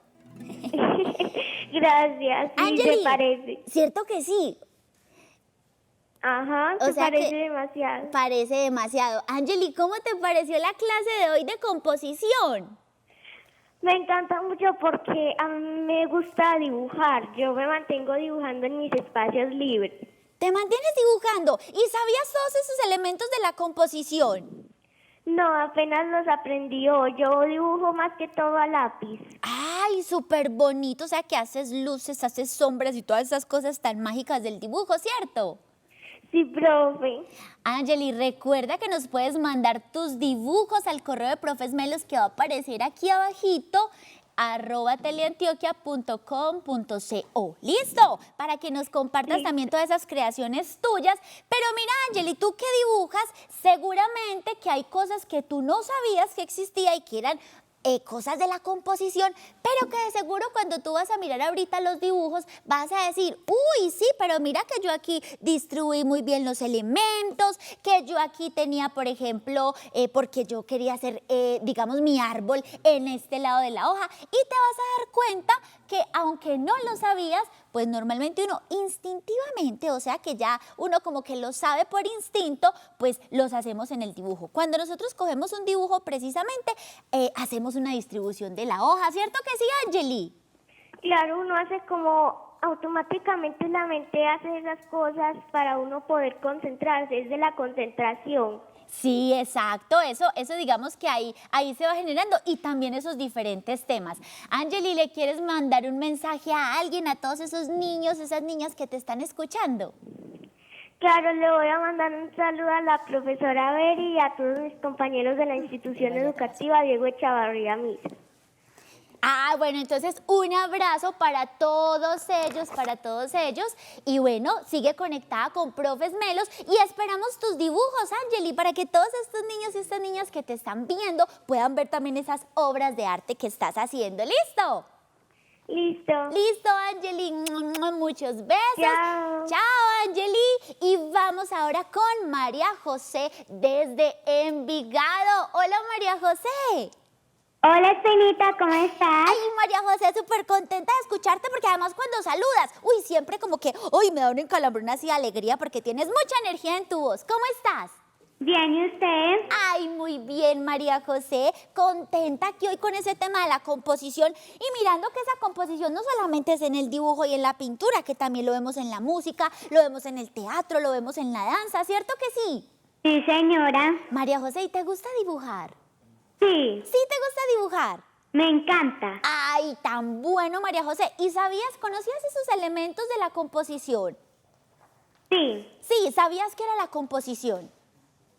[SPEAKER 4] Gracias, sí,
[SPEAKER 7] Angeli,
[SPEAKER 4] te parece.
[SPEAKER 7] ¿cierto que sí?
[SPEAKER 4] Ajá,
[SPEAKER 7] O
[SPEAKER 4] te
[SPEAKER 7] sea
[SPEAKER 4] parece
[SPEAKER 7] que
[SPEAKER 4] demasiado.
[SPEAKER 7] Parece demasiado. Angeli, ¿cómo te pareció la clase de hoy de composición?
[SPEAKER 4] Me encanta mucho porque a mí me gusta dibujar. Yo me mantengo dibujando en mis espacios libres.
[SPEAKER 7] ¿Te mantienes dibujando? ¿Y sabías todos esos elementos de la composición?
[SPEAKER 4] No, apenas los aprendí hoy. Yo dibujo más que todo a lápiz.
[SPEAKER 7] Ay, súper bonito. O sea, que haces luces, haces sombras y todas esas cosas tan mágicas del dibujo, ¿cierto?
[SPEAKER 4] Sí, profe.
[SPEAKER 7] Angeli, recuerda que nos puedes mandar tus dibujos al correo de Profes Melos que va a aparecer aquí abajito, @teleantioquia.com.co. ¿Listo? Para que nos compartas también todas esas creaciones tuyas. Pero mira, Angeli, tú que dibujas, seguramente que hay cosas que tú no sabías que existía y que eran cosas de la composición, pero que de seguro cuando tú vas a mirar ahorita los dibujos vas a decir, uy, sí, pero mira que yo aquí distribuí muy bien los elementos, que yo aquí tenía, por ejemplo, porque yo quería hacer, digamos, mi árbol en este lado de la hoja, y te vas a dar cuenta que aunque no lo sabías, pues normalmente uno instintivamente, o sea que ya uno como que lo sabe por instinto, pues los hacemos en el dibujo. Cuando nosotros cogemos un dibujo precisamente, hacemos una distribución de la hoja, ¿cierto que sí, Angeli?
[SPEAKER 4] Claro, uno hace como automáticamente la mente hace esas cosas para uno poder concentrarse, es de la concentración.
[SPEAKER 7] Sí, exacto, eso digamos que ahí se va generando, y también esos diferentes temas. Angeli, ¿le quieres mandar un mensaje a alguien, a todos esos niños, esas niñas que te están escuchando?
[SPEAKER 4] Claro, le voy a mandar un saludo a la profesora Beri y a todos mis compañeros de la institución educativa Diego Echavarría Misa.
[SPEAKER 7] Ah, bueno, entonces un abrazo para todos ellos. Y bueno, sigue conectada con Profes Melos y esperamos tus dibujos, Angeli, para que todos estos niños y estas niñas que te están viendo puedan ver también esas obras de arte que estás haciendo. ¿Listo?
[SPEAKER 4] Listo.
[SPEAKER 7] Listo, Angeli. Muchos besos.
[SPEAKER 4] Chao.
[SPEAKER 7] Chao, Angeli. Y vamos ahora con María José desde Envigado. Hola, María José.
[SPEAKER 4] Hola, Espinita, ¿cómo estás?
[SPEAKER 7] Ay, María José, súper contenta de escucharte porque además cuando saludas, uy, siempre como que, uy, me da un encalambrón así de alegría porque tienes mucha energía en tu voz. ¿Cómo estás?
[SPEAKER 4] Bien, ¿y usted?
[SPEAKER 7] Ay, muy bien, María José, contenta aquí hoy con ese tema de la composición y mirando que esa composición no solamente es en el dibujo y en la pintura, que también lo vemos en la música, lo vemos en el teatro, lo vemos en la danza, ¿cierto que sí?
[SPEAKER 4] Sí, señora.
[SPEAKER 7] María José, ¿y te gusta dibujar?
[SPEAKER 4] Sí.
[SPEAKER 7] ¿Sí te gusta dibujar?
[SPEAKER 8] Me encanta.
[SPEAKER 7] Ay, tan bueno, María José. ¿Y conocías esos elementos de la composición?
[SPEAKER 8] Sí,
[SPEAKER 7] Sí, ¿sabías qué era la composición?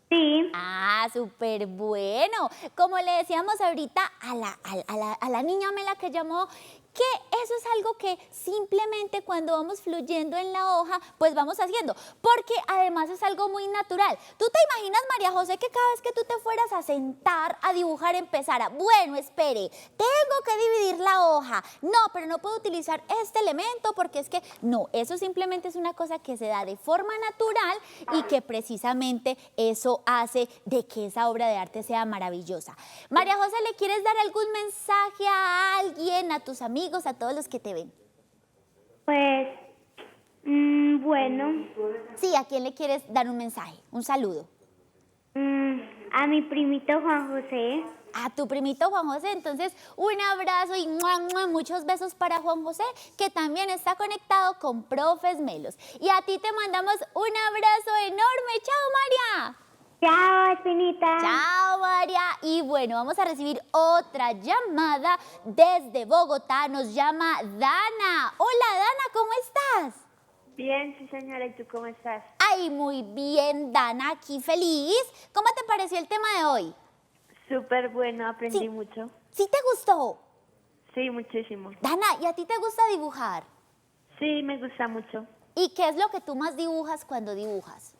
[SPEAKER 8] sí.
[SPEAKER 7] Ah, súper bueno. Como le decíamos ahorita a la niña Mela que llamó, que eso es algo que simplemente cuando vamos fluyendo en la hoja, pues vamos haciendo, porque además es algo muy natural. ¿Tú te imaginas, María José, que cada vez que tú te fueras a sentar a dibujar empezara, bueno, espere, tengo que dividir la hoja, no, pero no puedo utilizar este elemento porque es que, no, eso simplemente es una cosa que se da de forma natural y que precisamente eso hace de que esa obra de arte sea maravillosa. María José, ¿le quieres dar algún mensaje a alguien, a tus amigos, a todos los que te ven?
[SPEAKER 8] Pues, bueno,
[SPEAKER 7] Sí, ¿a quién le quieres dar un mensaje, un saludo?
[SPEAKER 8] a mi primito Juan José.
[SPEAKER 7] A tu primito Juan José, entonces un abrazo y muchos besos para Juan José, que también está conectado con Profes Melos. Y a ti te mandamos un abrazo enorme. ¡Chao, María!
[SPEAKER 8] Chao, Espinita.
[SPEAKER 7] Chao, María. Y bueno, vamos a recibir otra llamada desde Bogotá. Nos llama Dana. Hola, Dana, ¿cómo estás?
[SPEAKER 8] Bien, sí, señora. ¿Y tú cómo estás?
[SPEAKER 7] Ay, muy bien, Dana, aquí feliz. ¿Cómo te pareció el tema de hoy?
[SPEAKER 8] Súper bueno, aprendí
[SPEAKER 7] Sí.
[SPEAKER 8] mucho.
[SPEAKER 7] ¿Sí te gustó?
[SPEAKER 8] Sí, muchísimo.
[SPEAKER 7] Dana, ¿y a ti te gusta dibujar?
[SPEAKER 8] Sí, me gusta mucho.
[SPEAKER 7] ¿Y qué es lo que tú más dibujas cuando dibujas?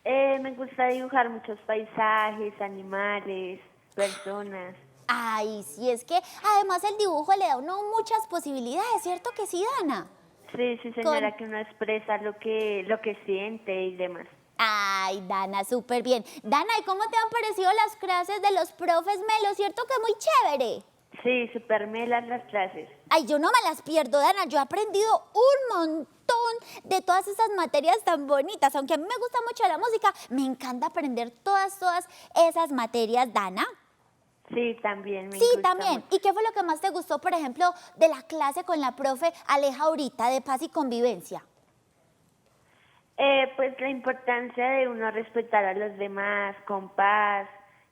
[SPEAKER 8] Me gusta dibujar muchos paisajes, animales, personas.
[SPEAKER 7] Ay, sí, es que además el dibujo le da a uno muchas posibilidades, ¿cierto que sí, Dana?
[SPEAKER 8] Sí, sí, señora, que uno expresa lo que siente y demás.
[SPEAKER 7] Ay, Dana, súper bien. Dana, ¿y cómo te han parecido las clases de los profes Melo? ¿Cierto que es muy chévere?
[SPEAKER 8] Sí, súper melas las clases.
[SPEAKER 7] Ay, yo no me las pierdo, Dana. Yo he aprendido un montón de todas esas materias tan bonitas. Aunque a mí me gusta mucho la música, me encanta aprender todas esas materias, Dana.
[SPEAKER 8] Sí, también me
[SPEAKER 7] Sí,
[SPEAKER 8] gusta
[SPEAKER 7] también.
[SPEAKER 8] mucho.
[SPEAKER 7] ¿Y qué fue lo que más te gustó, por ejemplo, de la clase con la profe Aleja ahorita de paz y convivencia?
[SPEAKER 8] Pues la importancia de uno respetar a los demás con paz,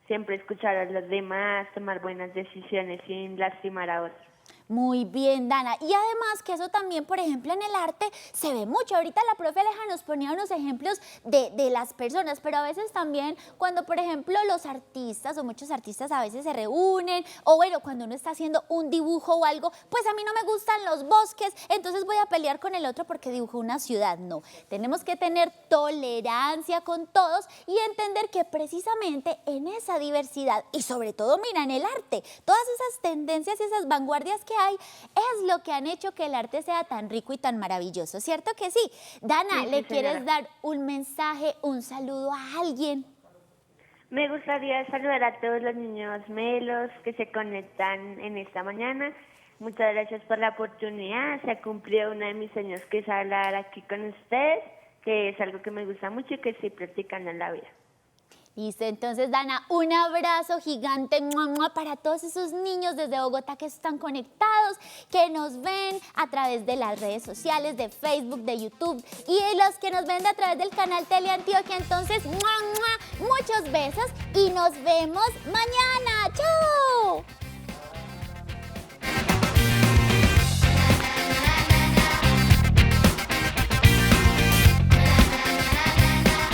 [SPEAKER 8] siempre escuchar a los demás, tomar buenas decisiones sin lastimar a otros.
[SPEAKER 7] Muy bien, Dana. Y además que eso también, por ejemplo, en el arte se ve mucho. Ahorita la profe Aleja nos ponía unos ejemplos de las personas, pero a veces también cuando, por ejemplo, los artistas o muchos artistas a veces se reúnen, o bueno, cuando uno está haciendo un dibujo o algo, pues a mí no me gustan los bosques, entonces voy a pelear con el otro porque dibujó una ciudad. No, tenemos que tener tolerancia con todos y entender que precisamente en esa diversidad y sobre todo, mira, en el arte, todas esas tendencias y esas vanguardias que hay es lo que han hecho que el arte sea tan rico y tan maravilloso, ¿cierto que sí? Dana,
[SPEAKER 8] Sí,
[SPEAKER 7] ¿le
[SPEAKER 8] sí,
[SPEAKER 7] quieres
[SPEAKER 8] señora.
[SPEAKER 7] dar un mensaje, un saludo a alguien?
[SPEAKER 8] Me gustaría saludar a todos los niños melos que se conectan en esta mañana. Muchas gracias por la oportunidad. Se ha cumplido uno de mis sueños, que es hablar aquí con ustedes, que es algo que me gusta mucho y que estoy practicando en la vida.
[SPEAKER 7] Listo, entonces Dana, un abrazo gigante para todos esos niños desde Bogotá que están conectados, que nos ven a través de las redes sociales, de Facebook, de YouTube y los que nos ven a través del canal Teleantioquia. Entonces, muchos besos y nos vemos mañana. ¡Chao!